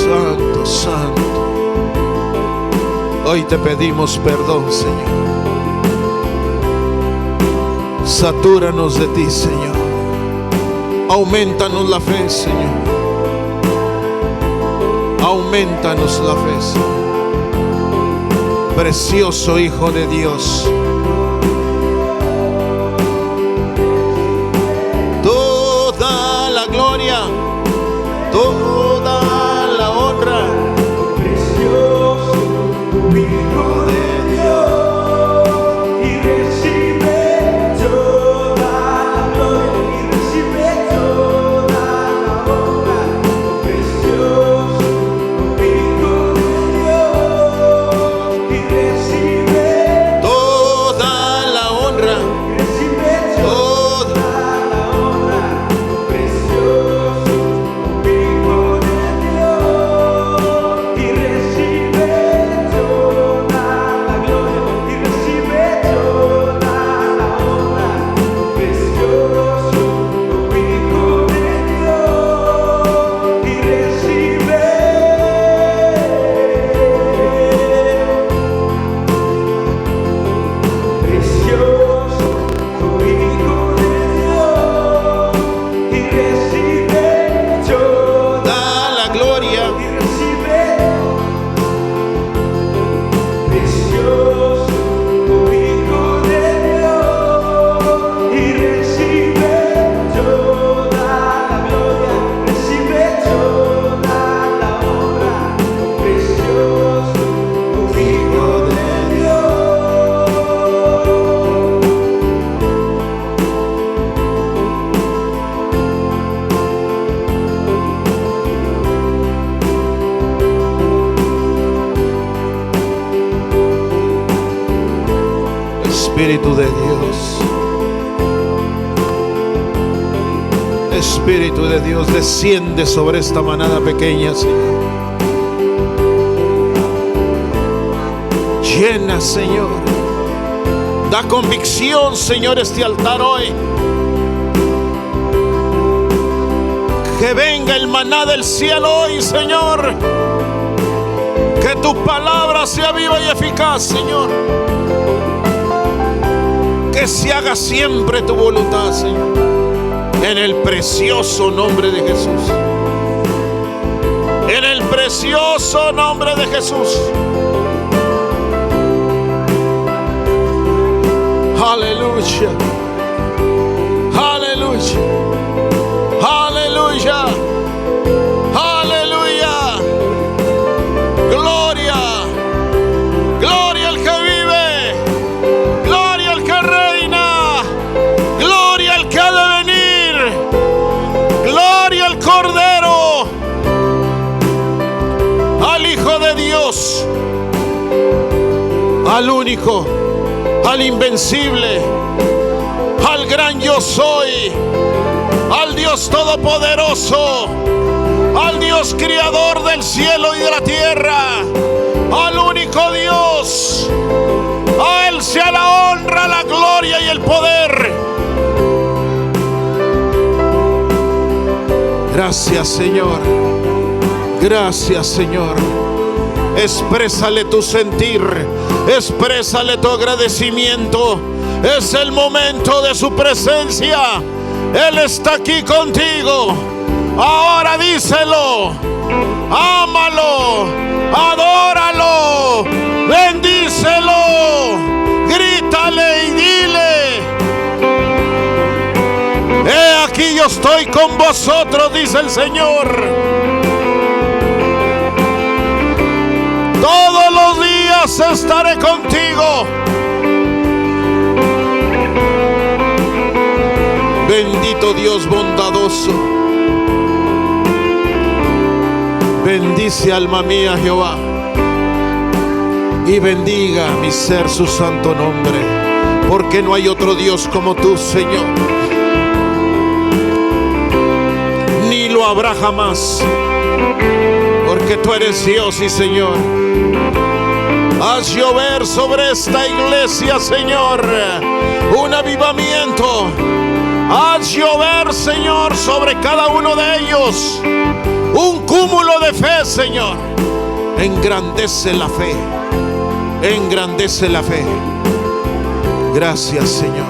Santo, santo. Hoy te pedimos perdón, Señor. Satúranos de ti, Señor. Aumentanos la fe, Señor. Aumentanos la fe, Señor. Precioso Hijo de Dios. Toda la gloria, toda la honra. precioso Hijo de Dios, y recibe toda la gloria, y recibe toda la honra, precioso Hijo de Dios, y recibe Toda la honra, recibe toda la honra, precioso Hijo de Dios, y recibe toda la gloria, y recibe toda la honra, precioso Hijo de Dios, y recibe precioso Hijo de Dios, y recibe toda da la gloria. y recibe precioso Hijo de Dios, y recibe toda la gloria, recibe toda la honra, precioso Hijo de Dios. Espíritu de Dios, Espíritu de Dios, desciende sobre esta manada pequeña, Señor. Llena, Señor. Da convicción, Señor, este altar hoy. Que venga el maná del cielo hoy, Señor. Que tu palabra sea viva y eficaz, Señor. Que se haga siempre tu voluntad, Señor. En el precioso nombre de Jesús. En el precioso nombre de Jesús. Aleluya. Aleluya. Aleluya. Aleluya. Gloria. Gloria al que vive. Gloria al que reina. Gloria al que ha de venir. Gloria al Cordero. Al Hijo de Dios. Al único. Al invencible. Al gran yo soy. Al Dios todopoderoso. Al Dios creador del cielo y de la tierra. Al único Dios. A Él sea la honra, la gloria y el poder. Gracias, Señor. Gracias, Señor. Exprésale tu sentir. Exprésale tu agradecimiento. Es el momento de su presencia. Él está aquí contigo. Ahora díselo. Ámalo. Adóralo. Bendícelo. Grítale y dile: he aquí yo estoy con vosotros, dice el Señor. Todos los días estaré contigo. Bendito Dios bondadoso. Bendice, alma mía, Jehová, y bendiga mi ser su santo nombre, porque no hay otro Dios como tú, Señor, ni lo habrá jamás, porque tú eres Dios y Señor. Haz llover sobre esta iglesia, Señor, un avivamiento. Haz llover, Señor, sobre cada uno de ellos un cúmulo de fe, Señor. Engrandece la fe. Engrandece la fe. Gracias, Señor.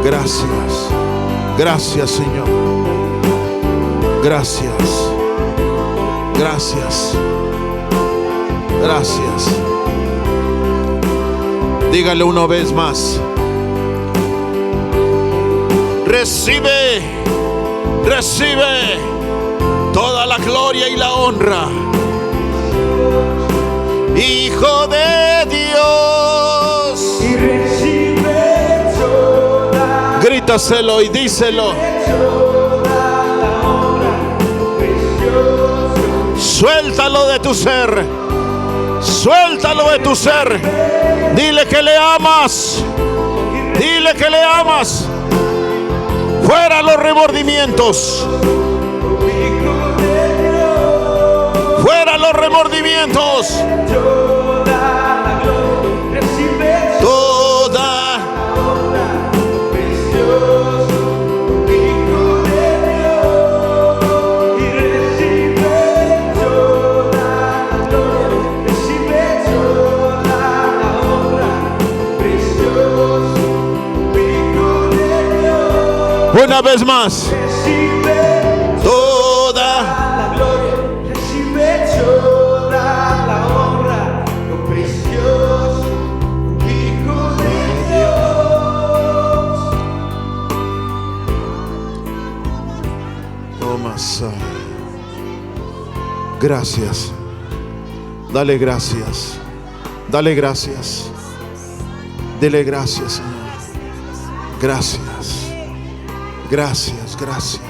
Gracias. Gracias, Señor. Gracias. Gracias. Gracias. Dígale una vez más. Recibe, recibe toda la gloria y la honra, Hijo de Dios. Y recibe toda, Grítaselo y díselo. toda la honra, precioso. Suéltalo de tu ser. Suéltalo de tu ser. Dile que le amas. Dile que le amas. Fuera los remordimientos. Fuera los remordimientos. Toda la gloria, recibe Toda. la honra, precioso, Hijo de Dios. Y recibe toda la gloria, recibe toda la honra, precioso, Hijo de Dios. Una vez más. Recibe Toda. la gloria, recibe toda la honra, lo precioso, Hijo de Dios. Oh, Masai. Gracias. Dale gracias. Dale gracias. Dele gracias, Señor. Gracias. Gracias, gracias.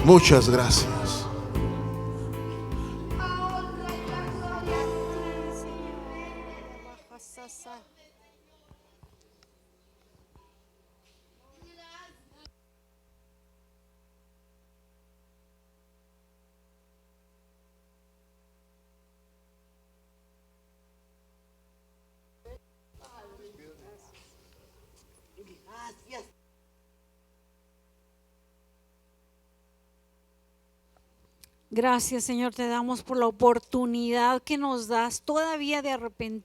Muchas gracias. Gracias, Señor, te damos por la oportunidad que nos das todavía de arrepentir.